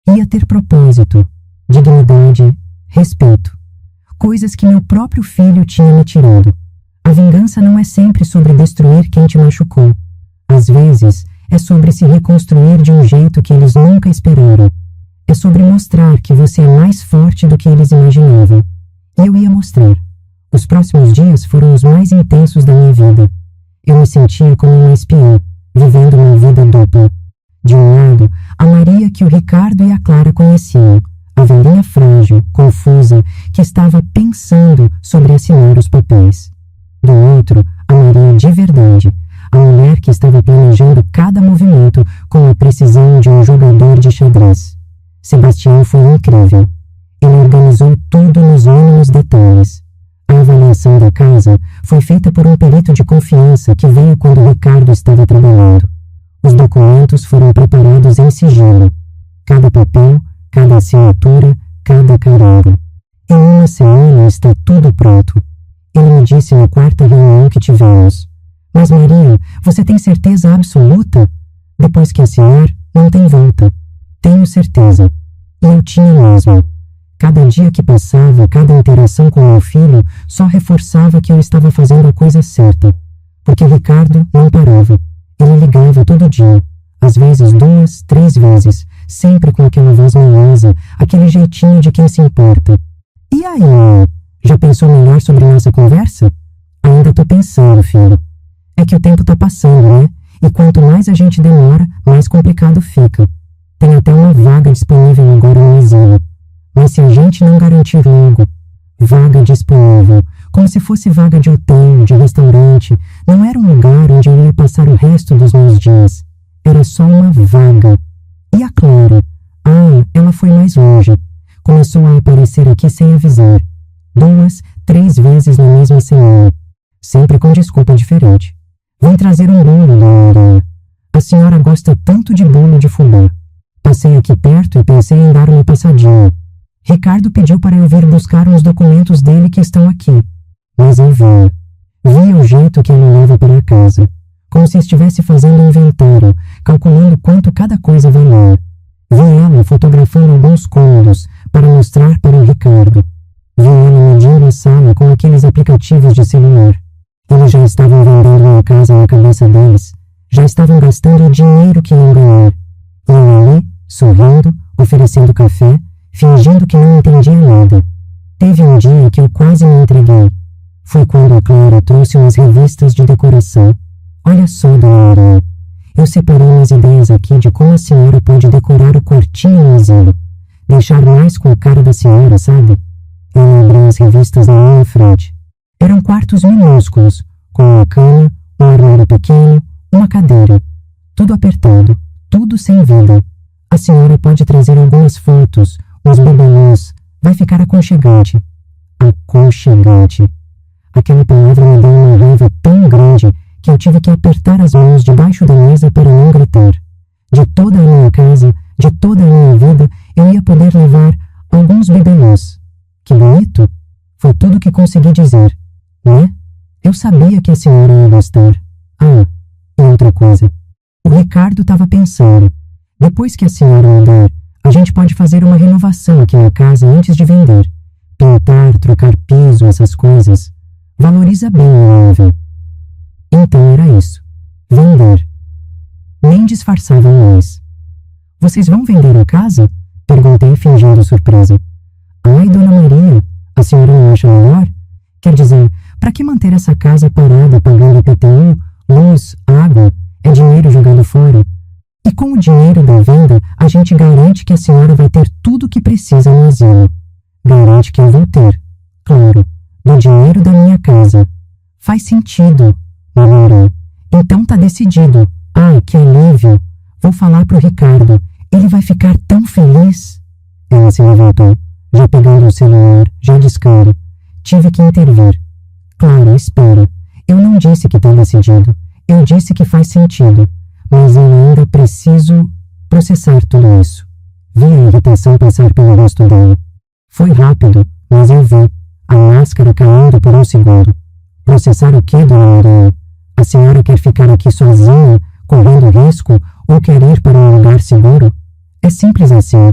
S1: Ia ter propósito, dignidade, respeito. Coisas que meu próprio filho tinha me tirado. A vingança não é sempre sobre destruir quem te machucou. Às vezes, é sobre se reconstruir de um jeito que eles nunca esperaram. É sobre mostrar que você é mais forte do que eles imaginavam. E eu ia mostrar. Os próximos dias foram os mais intensos da minha vida. Eu me sentia como uma espiã, vivendo uma vida dupla. De um lado, a Maria que o Ricardo e a Clara conheciam, a velhinha frágil, confusa, que estava pensando sobre assinar os papéis. Do outro, a Maria de verdade, a mulher que estava planejando cada movimento com a precisão de um jogador de xadrez. Sebastião foi incrível. Ele organizou tudo nos mínimos detalhes. A avaliação da casa foi feita por um perito de confiança que veio quando Ricardo estava trabalhando. Os documentos foram preparados em sigilo. Cada papel, cada assinatura, cada carimbo. Em uma semana está tudo pronto. Ele me disse na quarta reunião que tivemos. Mas Maria, você tem certeza absoluta? Depois que assinar, não tem volta. Tenho certeza. E eu tinha mesmo. Cada dia que passava, cada interação com meu filho só reforçava que eu estava fazendo a coisa certa. Porque Ricardo não parava. Ele ligava todo dia. Às vezes 2, 3 vezes. Sempre com aquela voz melosa, aquele jeitinho de quem se importa. E aí, já pensou melhor sobre nossa conversa? Ainda tô pensando, filho. É que o tempo tá passando, né? E quanto mais a gente demora, mais complicado fica. Tem até uma vaga disponível agora no asilo. Mas se a gente não garantir logo, vaga disponível, como se fosse vaga de hotel, de restaurante, não era um lugar onde eu ia passar o resto dos meus dias. Era só uma vaga. E a Clara? Ela foi mais longe. Começou a aparecer aqui sem avisar. 2, 3 vezes na mesma semana. Sempre com desculpa diferente. Vem trazer um bolo, dona Maria. A senhora gosta tanto de bolo de fubá. Passei aqui perto e pensei em dar uma passadinha. Ricardo pediu para eu vir buscar uns documentos dele que estão aqui. Mas eu via. Via o jeito que ela leva para casa. Como se estivesse fazendo um inventário, calculando quanto cada coisa valia. Vi ela fotografando alguns cômodos para mostrar para o Ricardo. Vi ela medindo a sala com aqueles aplicativos de celular. Eles já estavam vendendo uma casa na cabeça deles. Já estavam gastando o dinheiro que iam ganhar. E eu ali, sorrindo, oferecendo café, fingindo que não entendia nada. Teve um dia que eu quase me entreguei. Foi quando a Clara trouxe umas revistas de decoração. Olha só, dona Maria. Eu separei umas ideias aqui de como a senhora pode decorar o quartinho no asilo. Deixar mais com a cara da senhora, sabe? Eu abri as revistas na minha frente. Eram quartos minúsculos, com uma cama, um armário pequeno, uma cadeira. Tudo apertado, tudo sem vida. A senhora pode trazer algumas fotos, uns bibelôs. Vai ficar aconchegante. Aconchegante. Aquela palavra me deu uma raiva tão grande que eu tive que apertar as mãos debaixo da mesa para não gritar. De toda a minha casa, de toda a minha vida, eu ia poder levar alguns bibelôs. Que bonito! Foi tudo que consegui dizer, né? Eu sabia que a senhora ia gostar. E outra coisa. O Ricardo estava pensando. Depois que a senhora mudar, a gente pode fazer uma renovação aqui na casa antes de vender. Pintar, trocar piso, essas coisas. Valoriza bem o imóvel. Então era isso. Vender. Nem disfarçavam mais. Vocês vão vender a casa? Perguntei fingindo surpresa. Ai, dona Maria, a senhora não acha melhor? Quer dizer, para que manter essa casa parada pagando IPTU, luz, água? É dinheiro jogado fora. E com o dinheiro da venda, a gente garante que a senhora vai ter tudo o que precisa no asilo. Garante que eu vou ter. Claro, do dinheiro da minha casa. Faz sentido, murmurei. Então tá decidido. Ai, que alívio. Vou falar pro Ricardo. Ele vai ficar tão feliz. Ela se levantou, já pegando o celular, já discando. Tive que intervir. Claro, espera. Eu não disse que tá decidido. Eu disse que faz sentido. Mas eu ainda preciso processar tudo isso. Vi a irritação passar pelo rosto dela. Foi rápido, mas eu vi. A máscara caindo por um segundo. Processar o quê, dona Maria? A senhora quer ficar aqui sozinha, correndo risco, ou quer ir para um lugar seguro? É simples assim.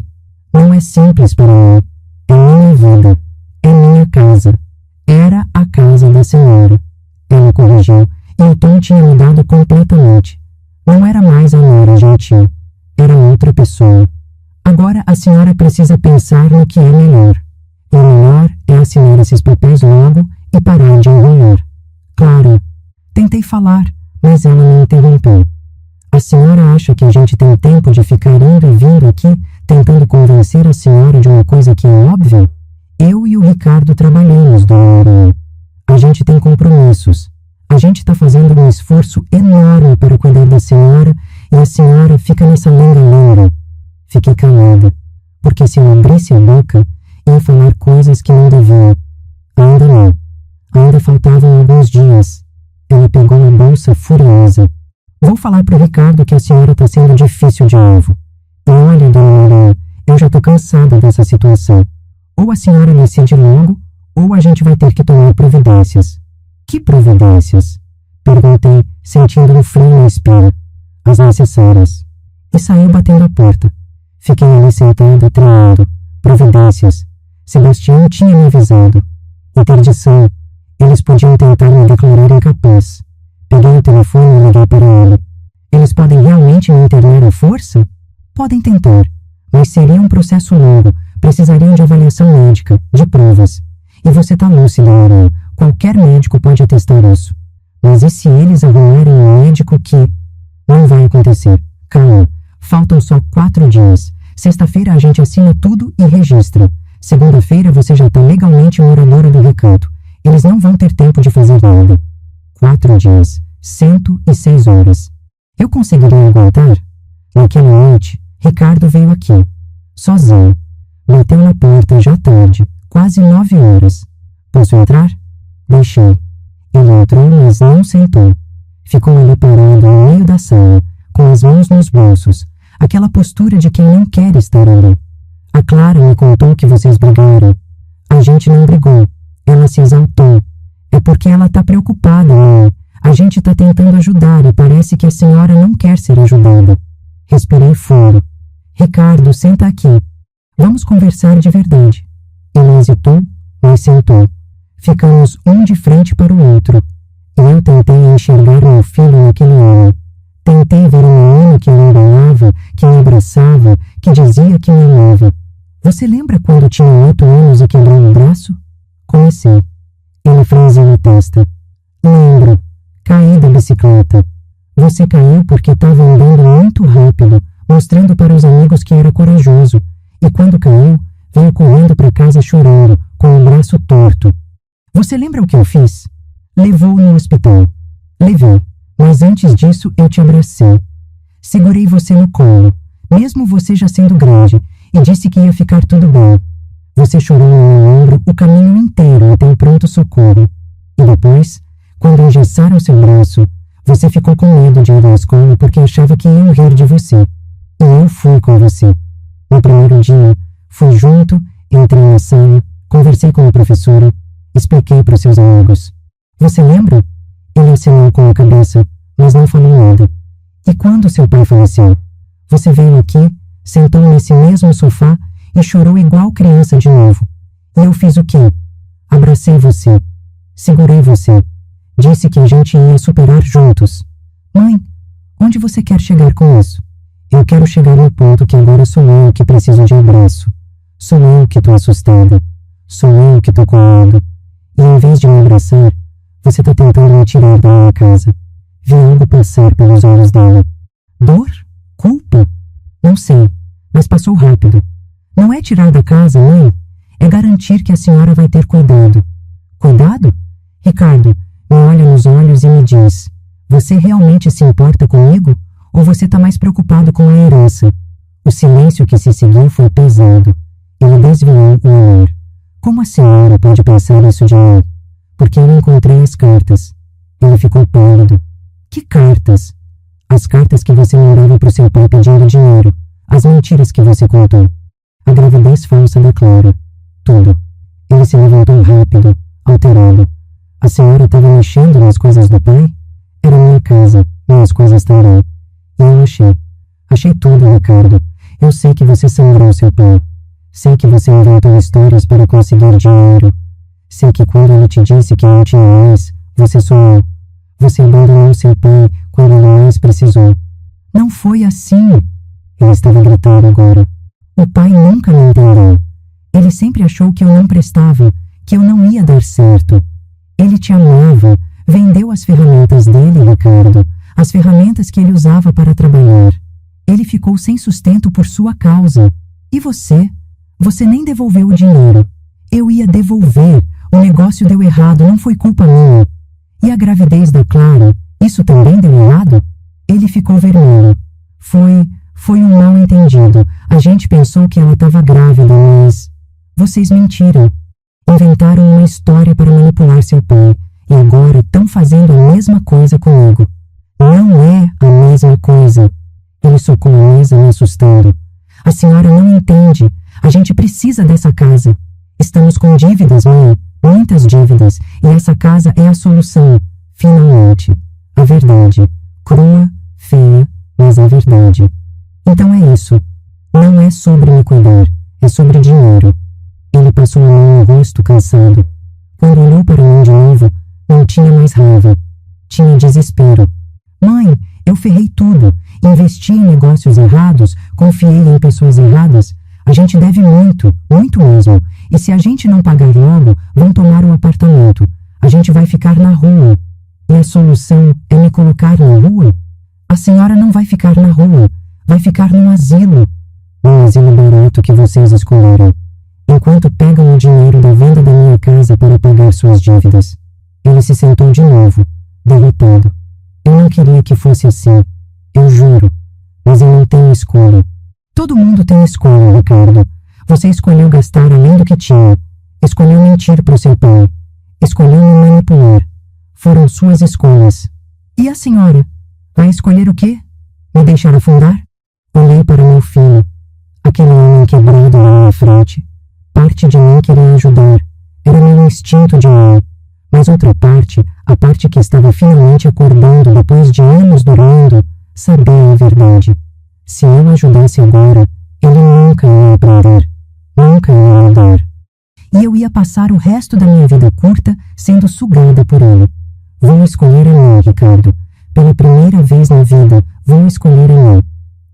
S1: Não é simples para mim. É minha vida. É minha casa. Era a casa da senhora. Ela corrigiu, e o tom tinha mudado completamente. Não era mais a Nora gentil. Era outra pessoa. Agora a senhora precisa pensar no que é melhor. E o melhor é assinar esses papéis logo e parar de enrolar. Claro. Tentei falar, mas ela me interrompeu. A senhora acha que a gente tem tempo de ficar indo e vindo aqui, tentando convencer a senhora de uma coisa que é óbvia? Eu e o Ricardo trabalhamos, dona Maria. A gente tem compromissos. A gente está fazendo um esforço enorme para cuidar da senhora e a senhora fica nessa lenga-lenga. Fiquei calada, porque se eu abrisse a boca, ia falar coisas que não devia. Ainda não. Ainda faltavam alguns dias. Ela pegou a bolsa furiosa. Vou falar para o Ricardo que a senhora está sendo difícil de novo. E olha, dona Maria, eu já estou cansada dessa situação. Ou a senhora decide logo, ou a gente vai ter que tomar providências. Que providências? Perguntei, sentindo um frio na espinha. As necessárias. E saiu batendo a porta. Fiquei ali sentada, tremendo. Providências. Sebastião tinha me avisado. Interdição. Eles podiam tentar me declarar incapaz. Peguei o telefone e liguei para ele. Eles podem realmente me internar à força? Podem tentar. Mas seria um processo longo. Precisariam de avaliação médica, de provas. E você está lúcida, Maria. Qualquer médico pode atestar isso. Mas e se eles arrumarem um médico que... Não vai acontecer. Calma. Faltam só 4 dias. Sexta-feira a gente assina tudo e registra. Segunda-feira você já está legalmente moradora do recanto. Eles não vão ter tempo de fazer nada. 4 dias. 106 horas. Eu conseguiria aguentar? Naquela noite, Ricardo veio aqui. Sozinho. Bateu na porta já tarde. Quase 9 horas. Posso entrar? Deixei. Ele entrou, mas não sentou. Ficou ali parado no meio da sala, com as mãos nos bolsos. Aquela postura de quem não quer estar ali. A Clara me contou que vocês brigaram. A gente não brigou. Ela se exaltou. É porque ela está preocupada, mãe. A gente está tentando ajudar e parece que a senhora não quer ser ajudada. Respirei fundo. Ricardo, senta aqui. Vamos conversar de verdade. Ele hesitou, mas sentou. Ficamos um de frente para o outro. E eu tentei enxergar meu filho naquele homem. Tentei ver um menino que me embalava, que me abraçava, que dizia que me amava. Você lembra quando tinha 8 anos e quebrou um braço? Comecei. Ele franziu a testa. Lembro. Caí da bicicleta. Você caiu porque estava andando muito rápido, mostrando para os amigos que era corajoso. E quando caiu, veio correndo para casa chorando, com o braço torto. Você lembra o que eu fiz? Levou no hospital. Levei. Mas antes disso, eu te abracei. Segurei você no colo, mesmo você já sendo grande, e disse que ia ficar tudo bem. Você chorou no meu ombro o caminho inteiro até o pronto-socorro. E depois, quando engessaram seu braço, você ficou com medo de ir à escola porque achava que iam rir de você. E eu fui com você. No primeiro dia, fui junto, entrei na sala, conversei com a professora, expliquei para os seus amigos. Você lembra? Ele assinou com a cabeça, mas não falou nada. E quando seu pai faleceu? Você veio aqui, sentou nesse mesmo sofá e chorou igual criança de novo. E eu fiz o quê? Abracei você. Segurei você. Disse que a gente ia superar juntos. Mãe, onde você quer chegar com isso? Eu quero chegar no ponto que agora sou eu que preciso de abraço. Sou eu que estou assustada. Sou eu que estou com medo. E em vez de me abraçar, você está tentando me tirar da minha casa. Vi algo passar pelos olhos dela. Dor? Culpa? Não sei, mas passou rápido. Não é tirar da casa, mãe. É garantir que a senhora vai ter cuidado. Cuidado? Ricardo, me olha nos olhos e me diz. Você realmente se importa comigo? Ou você está mais preocupado com a herança? O silêncio que se seguiu foi pesado. Ele desviou o olhar. Como a senhora pode pensar isso de mim? Porque eu encontrei as cartas. Ele ficou pálido. Que cartas? As cartas que você mandava para o seu pai pedindo dinheiro. As mentiras que você contou. A gravidez falsa da Clara. Tudo. Ele se levantou rápido, alterado. A senhora estava mexendo nas coisas do pai? Era minha casa, minhas coisas também. E eu achei. Achei tudo, Ricardo. Eu sei que você sangrou seu pai. Sei que você inventou histórias para conseguir dinheiro. Sei que quando ele te disse que não tinha mais, você sonhou. Você abandonou seu pai quando ele mais precisou. Não foi assim. Ele estava gritando agora. O pai nunca me entendeu. Ele sempre achou que eu não prestava, que eu não ia dar certo. Ele te amava, vendeu as ferramentas dele, Ricardo, as ferramentas que ele usava para trabalhar. Ele ficou sem sustento por sua causa. E você? Você nem devolveu o dinheiro. Eu ia devolver. O negócio deu errado, não foi culpa minha. E a gravidez da Clara, isso também deu errado? Ele ficou vermelho. Foi um mal-entendido. A gente pensou que ela estava grávida, mas... Vocês mentiram. Inventaram uma história para manipular seu pai. E agora estão fazendo a mesma coisa comigo. Não é a mesma coisa. Ele socou a mesa me assustando. A senhora não entende. A gente precisa dessa casa. Estamos com dívidas, mãe. Muitas dívidas. E essa casa é a solução. Finalmente. A verdade. Crua, feia, mas a verdade. Então é isso. Não é sobre me cuidar. É sobre dinheiro. Ele passou a mão no rosto cansado. Quando olhou para mim de novo, não tinha mais raiva. Tinha desespero. Mãe, eu ferrei tudo. Investi em negócios errados, confiei em pessoas erradas. A gente deve muito, muito mesmo. E se a gente não pagar logo, vão tomar o apartamento. A gente vai ficar na rua. E a solução é me colocar na rua? A senhora não vai ficar na rua. Vai ficar num asilo. Um asilo barato que vocês escolheram. Enquanto pegam o dinheiro da venda da minha casa para pagar suas dívidas. Ele se sentou de novo, derrotado. Eu não queria que fosse assim. Eu juro. Mas eu não tenho escolha. Todo mundo tem escolha, Ricardo. Você escolheu gastar além do que tinha. Escolheu mentir para o seu pai. Escolheu me manipular. Foram suas escolhas. E a senhora? Vai escolher o quê? Me deixar afundar? Olhei para meu filho. Aquele homem quebrado na minha frente. Parte de mim queria ajudar. Era meu instinto de mãe. Mas outra parte, a parte que estava finalmente acordando depois de anos dormindo, sabia a verdade. Se eu ajudasse agora, ele nunca ia aprender. Nunca ia mudar. E eu ia passar o resto da minha vida curta sendo sugada por ele. Vou escolher a mim, Ricardo. Pela primeira vez na vida, vou escolher a mim.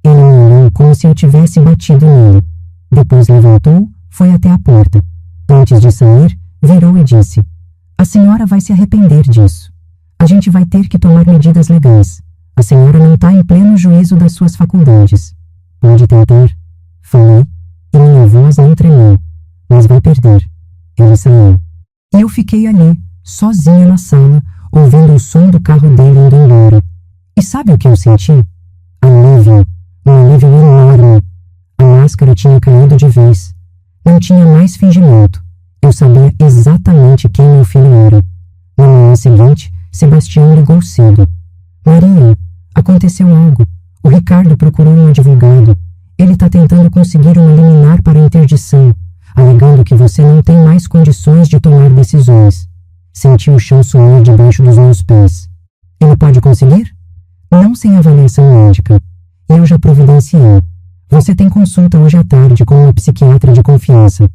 S1: Ele me olhou como se eu tivesse batido nele. Depois levantou, foi até a porta. Antes de sair, virou e disse: a senhora vai se arrepender disso. A gente vai ter que tomar medidas legais. A senhora não está em pleno juízo das suas faculdades. Pode tentar. Falei, e minha voz não tremeu. Mas vai perder. Ele saiu. E eu fiquei ali, sozinha na sala, ouvindo o som do carro dele indo embora. E sabe o que eu senti? Alívio. Um alívio enorme. A máscara tinha caído de vez. Não tinha mais fingimento. Eu sabia exatamente quem meu filho era. Na manhã seguinte, Sebastião ligou cedo. Maria, aconteceu algo. O Ricardo procurou um advogado. Ele está tentando conseguir uma liminar para interdição, alegando que você não tem mais condições de tomar decisões. Senti o chão sumir debaixo dos meus pés. Ele pode conseguir? Não sem avaliação médica. Eu já providenciei. Você tem consulta hoje à tarde com uma psiquiatra de confiança.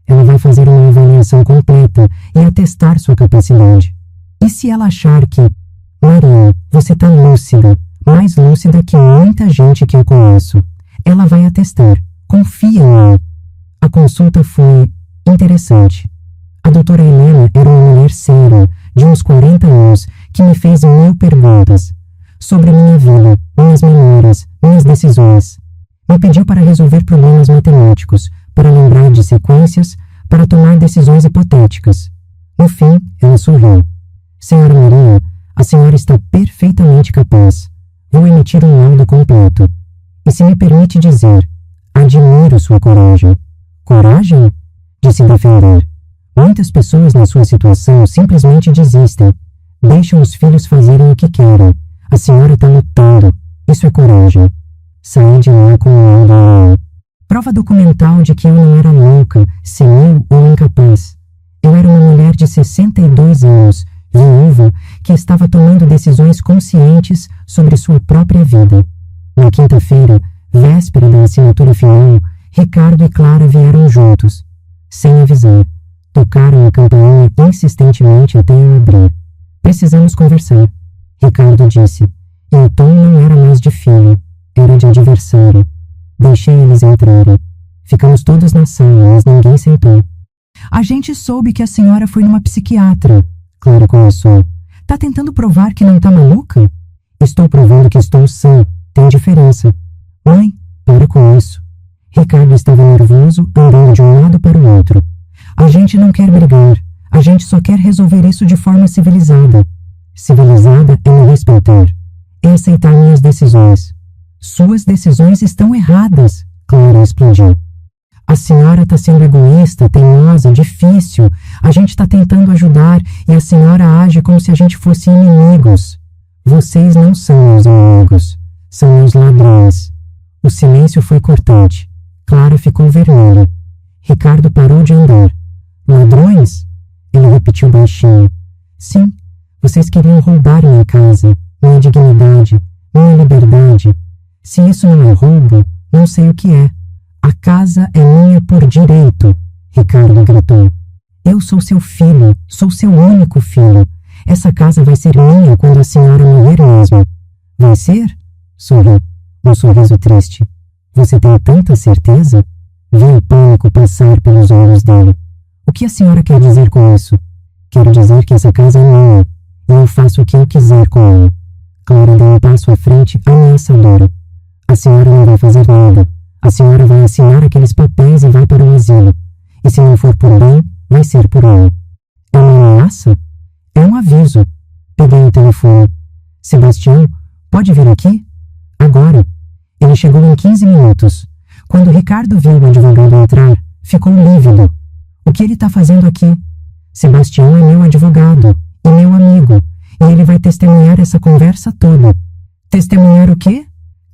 S1: Ela vai fazer uma avaliação completa e atestar sua capacidade. E se ela achar que... Maria, você está lúcida, mais lúcida que muita gente que eu conheço. Ela vai atestar. Confia em mim. A consulta foi interessante. A doutora Helena era uma mulher séria, de uns 40 anos, que me fez 1000 perguntas. Sobre minha vida, minhas memórias, minhas decisões. Me pediu para resolver problemas matemáticos, para lembrar de sequências, para tomar decisões hipotéticas. No fim, ela sorriu. Senhora Maria, a senhora está perfeitamente capaz. Vou emitir um laudo completo. E se me permite dizer, admiro sua coragem. Coragem? De se defender. Muitas pessoas na sua situação simplesmente desistem. Deixam os filhos fazerem o que querem. A senhora está lutando. Isso é coragem. Saí de lá com um laudo em mão. Prova documental de que eu não era louca, senil ou incapaz. Eu era uma mulher de 62 anos, viúva, que estava tomando decisões conscientes sobre sua própria vida. Na quinta-feira, véspera da assinatura final, Ricardo e Clara vieram juntos. Sem avisar, tocaram a campainha insistentemente até eu abrir. Precisamos conversar. Ricardo disse, e o tom não era mais de filho, era de adversário. Deixei eles entrarem. Ficamos todos na sala, mas ninguém sentou. A gente soube que a senhora foi numa psiquiatra. Clara começou. Tá tentando provar que não tá maluca? Estou provando que estou sã. Tem diferença. Mãe, para com isso. Ricardo estava nervoso, andando de um lado para o outro. A gente não quer brigar. A gente só quer resolver isso de forma civilizada. Civilizada é me respeitar, é aceitar minhas decisões. Suas decisões estão erradas, Clara explodiu. A senhora está sendo egoísta, teimosa, difícil. A gente está tentando ajudar e a senhora age como se a gente fosse inimigos. Vocês não são meus inimigos, são meus ladrões. O silêncio foi cortante. Clara ficou vermelha. Ricardo parou de andar. Ladrões? Ele repetiu baixinho. Sim, vocês queriam roubar minha casa, minha dignidade, minha liberdade. Se isso não é roubo, não sei o que é. A casa é minha por direito, Ricardo gritou. Eu sou seu filho, sou seu único filho. Essa casa vai ser minha quando a senhora morrer mesmo. Vai ser? Sorri, um sorriso triste. Você tem tanta certeza? Vi o pânico passar pelos olhos dele. O que a senhora quer dizer com isso? Quero dizer que essa casa é minha, e eu faço o que eu quiser com ela. Clara deu um passo à frente ameaçadora. A senhora não vai fazer nada. A senhora vai assinar aqueles papéis e vai para o asilo. E se não for por bem, vai ser por mal. É uma ameaça? É um aviso. Peguei o telefone. Sebastião, pode vir aqui? Agora. Ele chegou em 15 minutos. Quando Ricardo viu o advogado entrar, ficou lívido. O que ele está fazendo aqui? Sebastião é meu advogado e meu amigo, e ele vai testemunhar essa conversa toda. Testemunhar o quê?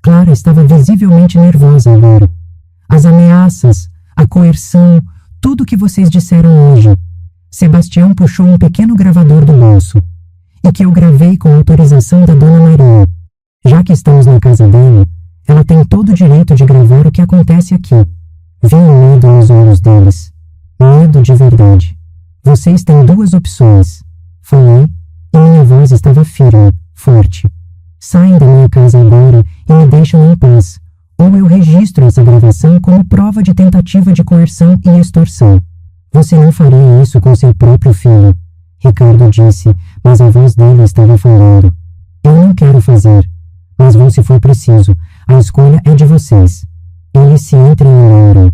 S1: Clara estava visivelmente nervosa agora. As ameaças, a coerção, tudo o que vocês disseram hoje. Sebastião puxou um pequeno gravador do bolso. E que eu gravei com autorização da Dona Maria. Já que estamos na casa dela, ela tem todo o direito de gravar o que acontece aqui. Vi o medo nos olhos deles. Medo de verdade. Vocês têm duas opções. Falei, e minha voz estava firme, forte. Saem da minha casa agora e me deixam em paz, ou eu registro essa gravação como prova de tentativa de coerção e extorsão. Você não faria isso com seu próprio filho, Ricardo disse, mas a voz dele estava falando. Eu não quero fazer, mas vou se for preciso. A escolha é de vocês. Eles se entreolharam.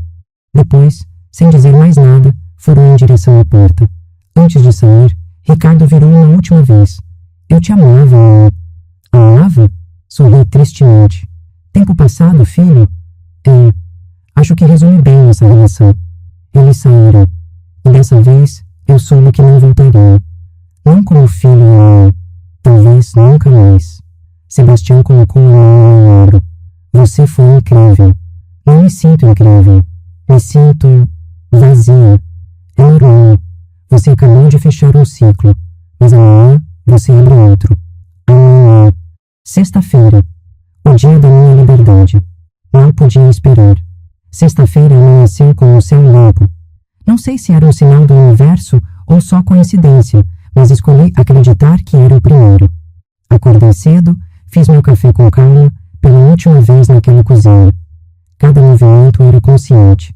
S1: Depois, sem dizer mais nada, foram em direção à porta. Antes de sair, Ricardo virou uma última vez. Eu te amava, Ana. Amava? Sorri tristemente. Tempo passado, filho? É. Acho que resume bem nossa relação. Eles saíram. E dessa vez, eu soube que não voltaria. Não como filho, Ana. Talvez nunca mais. Sebastião colocou a mão no meu ombro. Você foi incrível. Não me sinto incrível. Me sinto vazia. É normal. Você acabou de fechar um ciclo, mas amanhã você abre outro. Amanhã. Sexta-feira. O dia da minha liberdade. Não podia esperar. Sexta-feira amanheceu com o céu limpo. Não sei se era um sinal do universo ou só coincidência, mas escolhi acreditar que era o primeiro. Acordei cedo, fiz meu café com calma, pela última vez naquela cozinha. Cada movimento era consciente.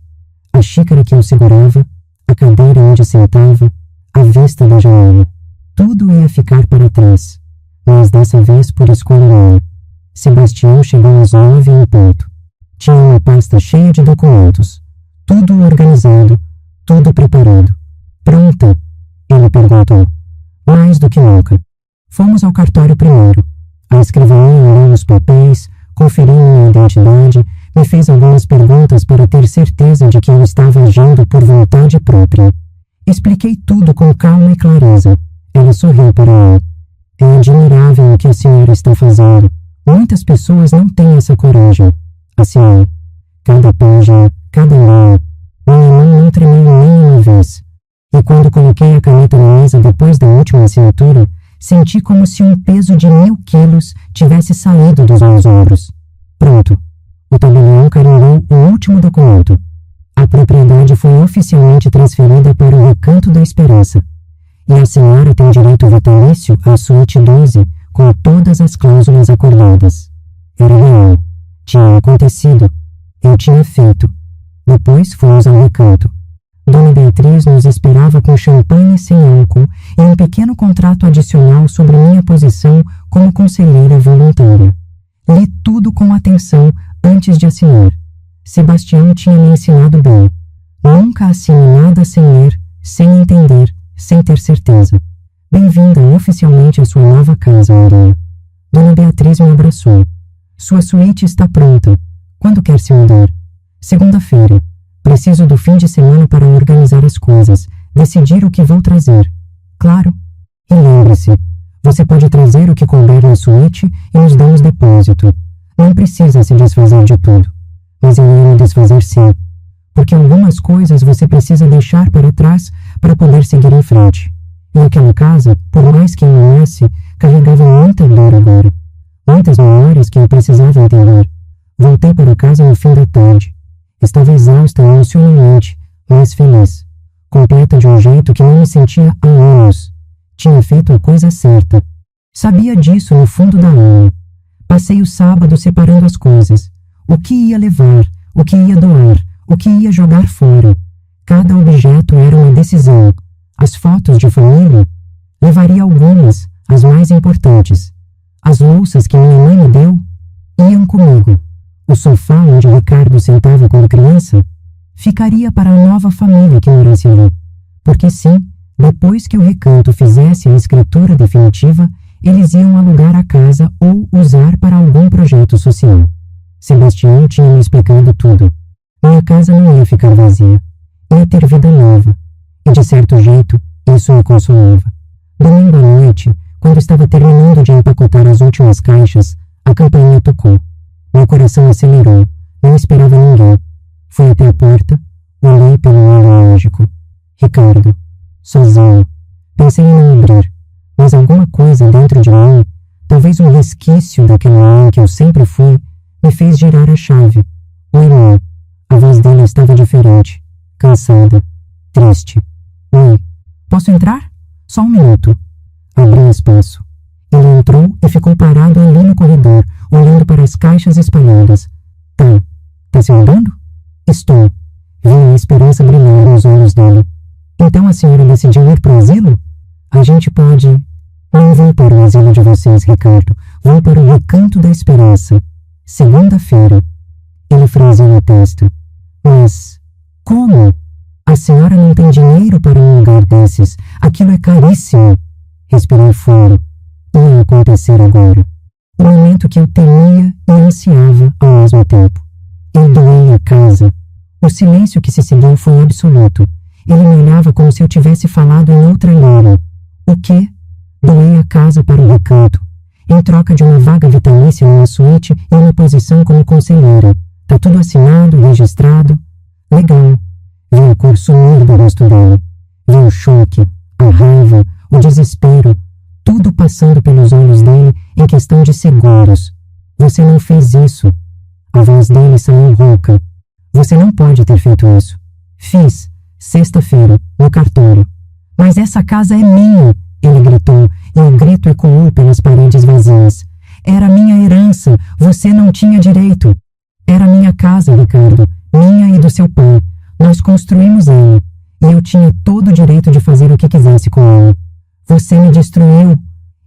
S1: A xícara que eu segurava, a cadeira onde sentava, a vista da janela. Tudo ia ficar para trás, mas dessa vez por escolha minha. Sebastião chegou às 9 em ponto. Tinha uma pasta cheia de documentos. Tudo organizado, tudo preparado. Pronta? Ele perguntou. Mais do que nunca. Fomos ao cartório primeiro. A escrivaninha olhou os papéis, conferiu minha identidade, me fez algumas perguntas para ter certeza de que eu estava agindo por vontade própria. Expliquei tudo com calma e clareza. Ela sorriu para mim. É admirável o que a senhora está fazendo. Muitas pessoas não têm essa coragem. Assinei. Cada página, cada linha. Minha mão não tremeu nem uma vez. E quando coloquei a caneta na mesa depois da última assinatura, senti como se um peso de 1000 quilos tivesse saído dos meus ombros. Pronto. O tabelião carimbou o último documento. A propriedade foi oficialmente transferida para o Recanto da Esperança. E a senhora tem direito vitalício à suíte 12, com todas as cláusulas acordadas. Era real. Tinha acontecido. Eu tinha feito. Depois fomos ao recanto. Dona Beatriz nos esperava com champanhe sem álcool e um pequeno contrato adicional sobre minha posição como conselheira voluntária. Li tudo com atenção antes de assinar. Sebastião tinha me ensinado bem. Nunca assine nada sem ler, sem entender, sem ter certeza. Bem-vinda oficialmente à sua nova casa, Maria. Dona Beatriz me abraçou. Sua suíte está pronta. Quando quer se mudar? Segunda-feira. Preciso do fim de semana para organizar as coisas, decidir o que vou trazer. Claro. E lembre-se, você pode trazer o que couber na suíte e nos damos depósito. Não precisa se desfazer de tudo. Mas eu ia me desfazer sim. Porque algumas coisas você precisa deixar para trás para poder seguir em frente. E aquela casa, por mais que amanhece, carregava muita dor agora. Muitas memórias que eu precisava entender. Voltei para casa no fim da tarde. Estava exausta emocionalmente, mas feliz. Completa de um jeito que não me sentia há anos. Tinha feito a coisa certa. Sabia disso no fundo da alma. Passei o sábado separando as coisas. O que ia levar, o que ia doar, o que ia jogar fora. Cada objeto era uma decisão. As fotos de família? Levaria algumas, as mais importantes. As louças que minha mãe me deu? Iam comigo. O sofá onde Ricardo sentava quando criança? Ficaria para a nova família que morasse ali. Porque sim, depois que o Recanto fizesse a escritura definitiva, eles iam alugar a casa ou usar para algum projeto social. Sebastião tinha me explicado tudo. Minha casa não ia ficar vazia. Ia ter vida nova. E de certo jeito, isso me consolava. Domingo à noite, quando estava terminando de empacotar as últimas caixas, a campainha tocou. Meu coração acelerou. Não esperava ninguém. Fui até a porta, olhei pelo olho mágico. Ricardo. Sozinho. Pensei em não abrir, mas alguma coisa dentro de mim, talvez um resquício daquela mãe que eu sempre fui, me fez girar a chave. Oi, mãe. A voz dele estava diferente. Cansada. Triste. Oi. Posso entrar? Só um minuto. Abri espaço. Ele entrou e ficou parado ali no corredor, olhando para as caixas espalhadas. Tá se mudando? Estou. Vi a esperança brilhar nos olhos dele. Então a senhora decidiu ir para o asilo? A gente pode... Não vou para o asilo de vocês, Ricardo. Vou para o Recanto da Esperança. Segunda-feira. Ele franziu a testa. Mas... como? A senhora não tem dinheiro para um lugar desses. Aquilo é caríssimo. Respirei fundo. Ia acontecer agora. O momento que eu temia e ansiava ao mesmo tempo. Eu doei a casa. O silêncio que se seguiu foi absoluto. Ele me olhava como se eu tivesse falado em outra língua. O quê? Doei a casa para o Recanto. Em troca de uma vaga vitalícia numa suíte e uma posição como conselheira. Tá tudo assinado, registrado. Legal. Vi a cor sumir do rosto dele. Vi o choque, a raiva, o desespero, tudo passando pelos olhos dele em questão de segundos. Você não fez isso. A voz dele saiu rouca. Você não pode ter feito isso. Fiz, sexta-feira, no cartório. Mas essa casa é minha, ele gritou, e o grito ecoou pelas paredes vazias. Era minha herança, você não tinha direito. Era minha casa, Ricardo, minha e do seu pai. Nós construímos ela, e eu tinha todo o direito de fazer o que quisesse com ela. Você me destruiu.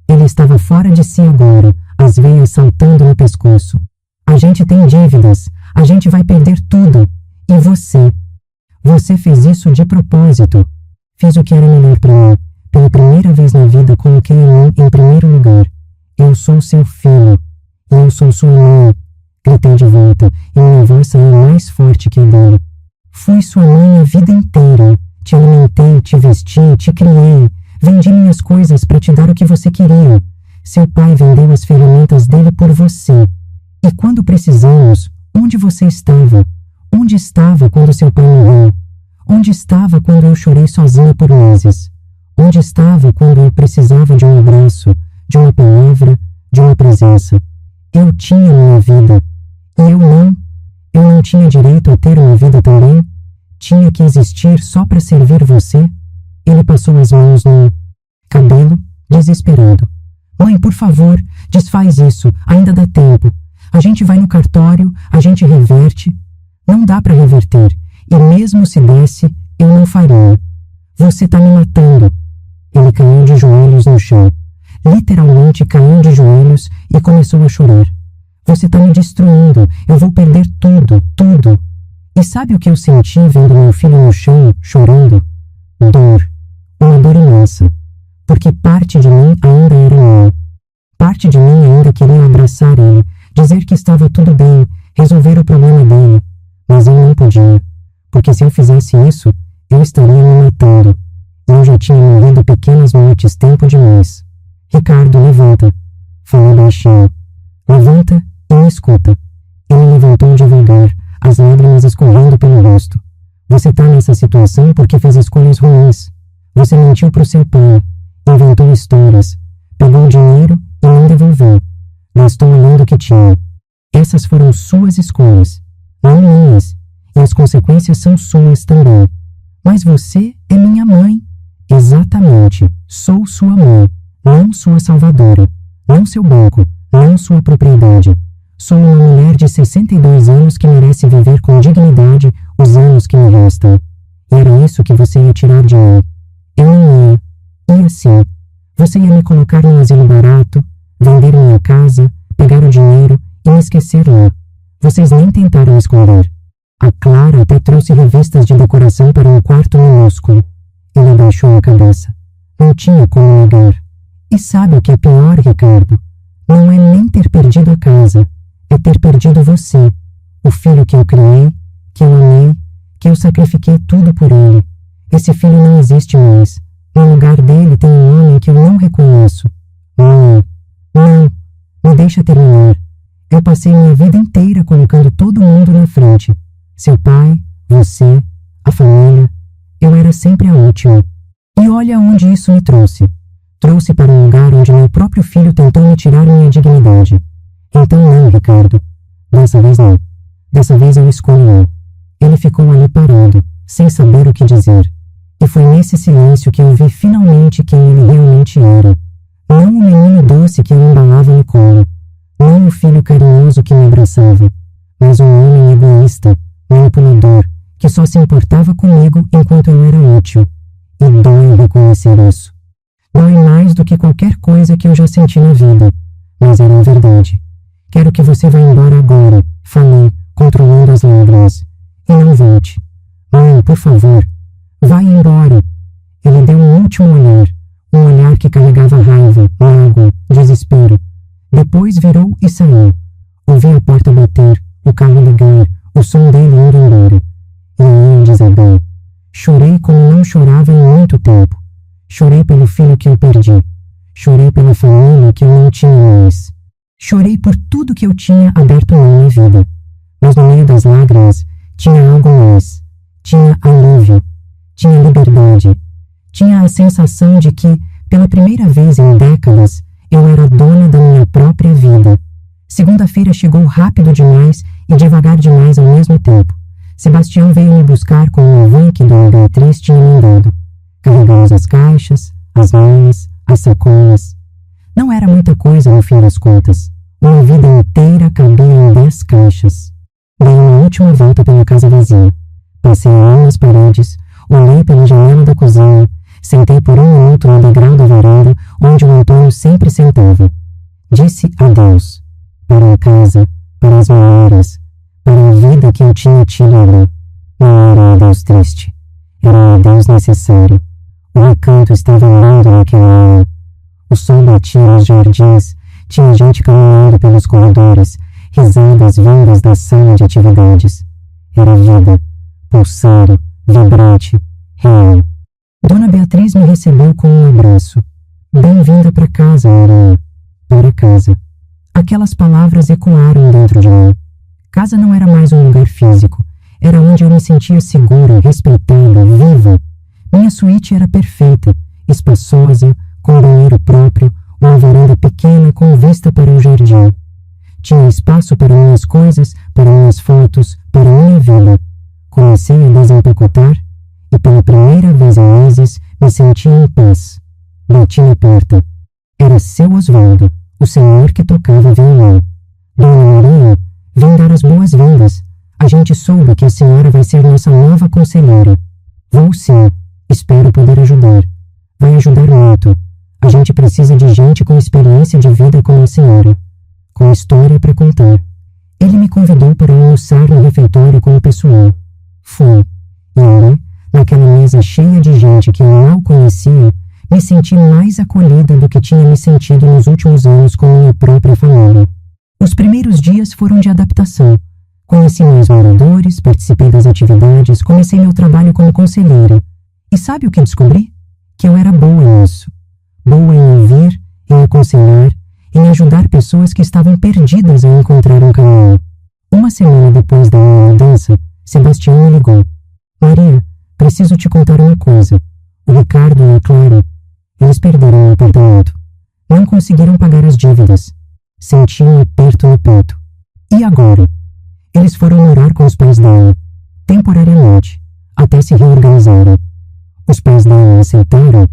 S1: Ele estava fora de si agora, as veias saltando no pescoço. A gente tem dívidas, a gente vai perder tudo. E você? Você fez isso de propósito. Fiz o que era melhor para mim. Pela primeira vez na vida, coloquei a mim em primeiro lugar. Eu sou seu filho. E eu sou sua mãe. Gritei de volta, e minha voz saiu mais forte que a dele. Fui sua mãe a vida inteira. Te alimentei, te vesti, te criei. Vendi minhas coisas para te dar o que você queria. Seu pai vendeu as ferramentas dele por você. E quando precisamos, onde você estava? Onde estava quando seu pai morreu? Onde estava quando eu chorei sozinha por meses? Onde estava quando eu precisava de um abraço, de uma palavra, de uma presença? Eu tinha minha vida. E eu não. Eu não tinha direito a ter uma vida também? Tinha que existir só para servir você? Ele passou as mãos no cabelo, desesperado. Mãe, por favor, desfaz isso, ainda dá tempo. A gente vai no cartório, a gente reverte. Não dá para reverter, e mesmo se desse, eu não faria. Você tá me matando. Ele caiu de joelhos no chão. Literalmente caiu de joelhos e começou a chorar. Você tá me destruindo, eu vou perder tudo, tudo. E sabe o que eu senti vendo meu filho no chão, chorando? Dor. Uma dor imensa. porque parte de mim ainda era minha. Parte de mim ainda queria abraçar ele, dizer que estava tudo bem, resolver o problema dele. Mas eu não podia, porque se eu fizesse isso, eu estaria me matando. E eu já tinha morrido pequenas mortes tempo demais. Ricardo, levanta. Falei baixinho. Levanta e me escuta. Ele levantou devagar, as lágrimas escorrendo pelo rosto. Você está nessa situação porque fez escolhas ruins. Você mentiu para o seu pai, inventou histórias, pegou dinheiro e não devolveu. Gastou além do que tinha. Essas foram suas escolhas, não minhas, e as consequências são suas também. Mas você é minha mãe. Exatamente, sou sua mãe, não sua salvadora, não seu banco, não sua propriedade. Sou uma mulher de 62 anos que merece viver com dignidade os anos que me restam. E era isso que você ia tirar de mim. Eu não ia. E assim, você ia me colocar num asilo barato, vender minha casa, pegar o dinheiro e me esquecer lá. Vocês nem tentaram esconder. A Clara até trouxe revistas de decoração para um quarto minúsculo. Ele abaixou a cabeça. Não tinha como negar. E sabe o que é pior, Ricardo? Não é nem ter perdido a casa. É ter perdido você. O filho que eu criei, que eu amei, que eu sacrifiquei tudo por ele. Esse filho não existe mais. No lugar dele tem um homem que eu não reconheço. Mãe, não. Me deixa terminar. Eu passei minha vida inteira colocando todo mundo na frente. Seu pai, você, a família. Eu era sempre a última. E olha onde isso me trouxe. Trouxe para um lugar onde meu próprio filho tentou me tirar minha dignidade. Então não, Ricardo. Dessa vez não. Dessa vez eu escolhi. Ele ficou ali parado, sem saber o que dizer. E foi nesse silêncio que eu vi finalmente quem ele realmente era. Não o menino doce que eu embalava no colo. Não o filho carinhoso que me abraçava. Mas um homem egoísta, manipulador, que só se importava comigo enquanto eu era útil. E dói reconhecer isso. Dói mais do que qualquer coisa que eu já senti na vida. Mas era a verdade. Quero que você vá embora agora, falei, controlando as lágrimas. E não volte. Mãe, por favor, vá embora. Ele deu um último olhar, um olhar que carregava raiva, mágoa, desespero. Depois virou e saiu. Ouvi a porta bater, o carro ligar, o som dele indo embora. E aí desabei. Chorei como não chorava em muito tempo. Chorei pelo filho que eu perdi. Chorei pela família que eu não tinha mais. Chorei por tudo que eu tinha aberto mão na vida. Mas no meio das lágrimas tinha algo mais. Tinha alívio. Tinha liberdade. Tinha a sensação de que, pela primeira vez em décadas, eu era dona da minha própria vida. Segunda-feira chegou rápido demais e devagar demais ao mesmo tempo. Sebastião veio me buscar com uma van que Dona Beatriz tinha mandado. Carregamos as caixas, as malas, as sacolas. Não era muita coisa no fim das contas. Uma vida inteira cabia em 10 caixas. Dei uma última volta pela casa vazia. Passei a mão nas paredes, olhei pela janela da cozinha, sentei por um minuto no degrau da varanda, onde o Antônio sempre sentava. Disse adeus. Para a casa, para as memórias, para a vida que eu tinha tido ali. Não era um adeus triste. Era um adeus necessário. O recanto estava lindo naquela hora. O sol batia nos jardins, tinha gente caminhando pelos corredores, risadas vindas da sala de atividades. Era vida, pulsando, vibrante, real. Dona Beatriz me recebeu com um abraço. Bem-vinda para casa, Maria. Para casa. Aquelas palavras ecoaram dentro de mim. Casa não era mais um lugar físico. Era onde eu me sentia segura, respeitada, viva. Minha suíte era perfeita, espaçosa, com banheiro próprio, uma varanda pequena com vista para o jardim. Tinha espaço para minhas coisas, para minhas fotos, para minha vida. Comecei a desempacotar e pela primeira vez em meses me senti em paz. Bati na porta. Era seu Osvaldo, o senhor que tocava violão. Dona Maria, vim dar as boas-vindas. A gente soube que a senhora vai ser nossa nova conselheira. Vou sim. Espero poder ajudar. Vai ajudar muito. A gente precisa de gente com experiência de vida como a senhora. Com história para contar. Ele me convidou para almoçar no refeitório com o pessoal. Fui. E ali, naquela mesa cheia de gente que eu mal conhecia, Me senti mais acolhida do que tinha me sentido nos últimos anos com minha própria família. Os primeiros dias foram de adaptação. Conheci mais moradores, participei das atividades, comecei meu trabalho como conselheira. E sabe o que descobri? Que eu era boa nisso. Boa em ouvir, em aconselhar, em ajudar pessoas que estavam perdidas a encontrar um caminho. Uma semana depois da minha mudança, Sebastião me ligou. Maria, preciso te contar uma coisa. O Ricardo e a Clara, eles perderam o apartamento. Não conseguiram pagar as dívidas. Senti um aperto no peito. E agora? Eles foram morar com os pais dela, temporariamente, até se reorganizarem. Os pais dela aceitaram?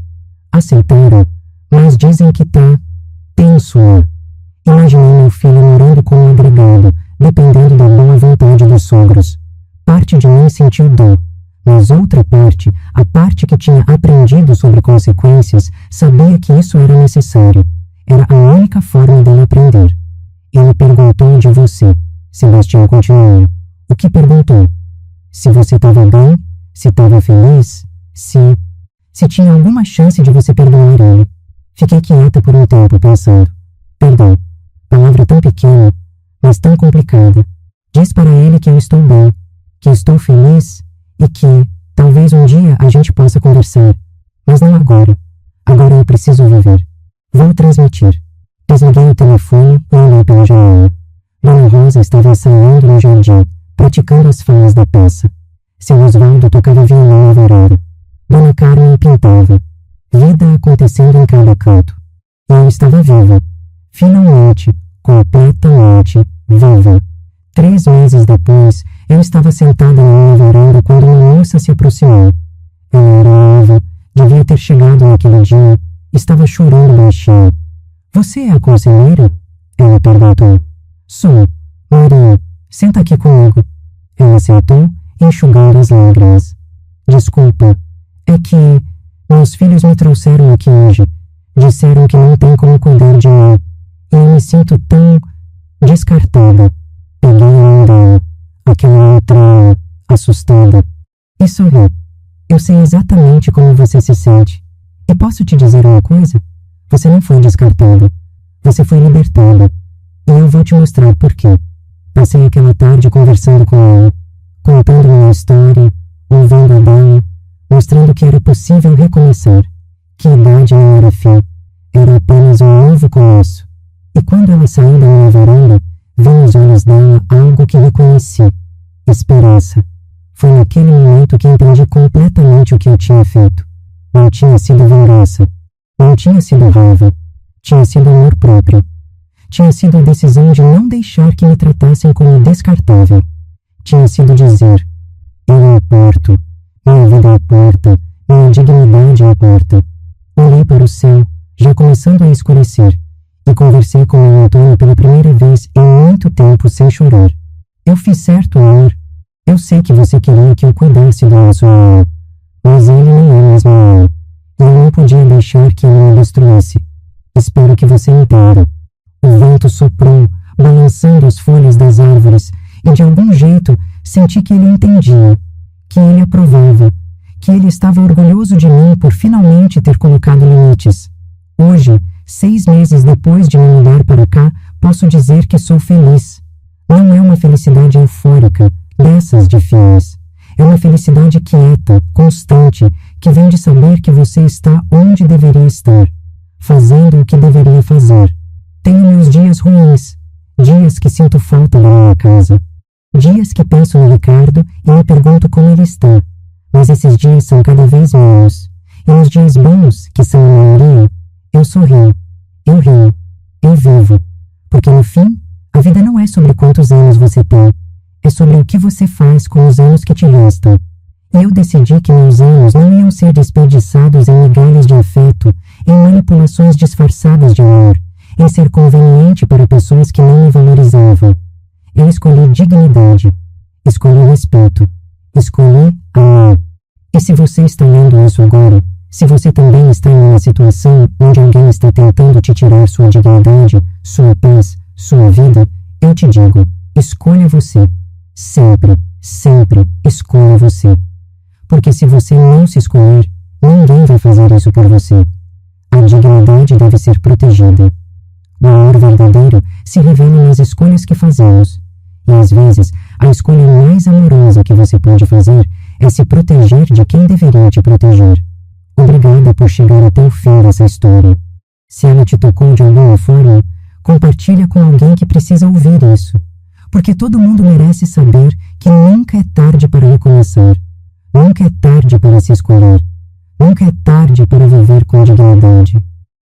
S1: Aceitaram, mas dizem que tá tenso lá. Imaginei meu filho morando como agregado, dependendo da boa vontade dos sogros. Parte de mim sentiu dor, mas outra parte, a parte que tinha aprendido sobre consequências, sabia que isso era necessário. Era a única forma dele aprender. Ele perguntou de você. Sebastião continuou. O que perguntou? Se você estava bem? Se estava feliz? Se tinha alguma chance de você perdoar ele. Fiquei quieta por um tempo, pensando. Perdão. Palavra tão pequena, mas tão complicada. Diz para ele que eu estou bem, que estou feliz e que, talvez um dia a gente possa conversar. Mas não agora. Agora eu preciso viver. Vou transmitir. Desliguei o telefone e olhei pela janela. Dona Rosa estava ensaiando no jardim, praticando as falas da peça. Seu Osvaldo tocava violão na varanda. Dona Carmen pintava. Vida acontecendo em cada canto. E eu estava viva. Finalmente, completamente viva. 3 meses depois, eu estava sentada na minha varanda quando uma moça se aproximou. Ela era nova, devia ter chegado naquele dia, estava chorando baixinho. Você é a conselheira? Ela perguntou. Sou. Maria, senta aqui comigo. Ela sentou, enxugando as lágrimas. Desculpa, é que meus filhos me trouxeram aqui hoje. Disseram que não tem como cuidar de mim. E eu me sinto tão descartada. Peguei a mão dela, aquela outra assustada, e sorri. Eu sei exatamente como você se sente. E posso te dizer uma coisa? Você não foi descartada. Você foi libertada. E eu vou te mostrar por quê. Passei aquela tarde conversando com ela, contando minha história, ouvindo a dela, mostrando que era possível recomeçar, que idade não era fim, era apenas um novo começo. E quando ela saiu da minha varanda, vi nos olhos dela algo que reconheci: esperança. Foi naquele momento que entendi completamente o que eu tinha feito. Não tinha sido vingança, não tinha sido raiva, tinha sido amor próprio. Tinha sido a decisão de não deixar que me tratassem como descartável. Tinha sido dizer: eu importo, minha vida importa, minha dignidade importa. Olhei para o céu, já começando a escurecer, e conversei com o Antônio pela primeira vez em muito tempo sem chorar. Eu fiz certo, amor. Eu sei que você queria que eu cuidasse do nosso menino, mas ele não é mais menino, e eu não podia deixar que ele me destruísse. Espero que você entenda. O vento soprou, balançando as folhas das árvores, e de algum jeito senti que ele entendia, que ele aprovava, que ele estava orgulhoso de mim por finalmente ter colocado limites. Hoje, 6 meses depois de me mudar para cá, posso dizer que sou feliz. Não é uma felicidade eufórica, dessas de filmes. É uma felicidade quieta, constante, que vem de saber que você está onde deveria estar, fazendo o que deveria fazer. Tenho meus dias ruins, dias que sinto falta da minha casa, dias que penso no Ricardo e me pergunto como ele está, mas esses dias são cada vez menos. E nos dias bons, que são a maioria, eu sorrio, eu rio, eu vivo, porque no fim, a vida não é sobre quantos anos você tem, é sobre o que você faz com os anos que te restam. E eu decidi que meus anos não iam ser desperdiçados em migalhas de afeto, em manipulações disfarçadas de amor, em ser conveniente para pessoas que não me valorizavam. Eu escolhi dignidade, escolhi respeito, escolhi amor. E se você está lendo isso agora, se você também está em uma situação onde alguém está tentando te tirar sua dignidade, sua paz, sua vida, eu te digo, escolha você. Sempre, sempre escolha você. Porque se você não se escolher, ninguém vai fazer isso por você. A dignidade deve ser protegida. O amor verdadeiro se revela nas escolhas que fazemos. E às vezes, a escolha mais amorosa que você pode fazer é se proteger de quem deveria te proteger. Obrigada por chegar até o fim dessa história. Se ela te tocou de alguma forma, compartilha com alguém que precisa ouvir isso. Porque todo mundo merece saber que nunca é tarde para recomeçar. Nunca é tarde para se escolher. Nunca é tarde para viver com dignidade.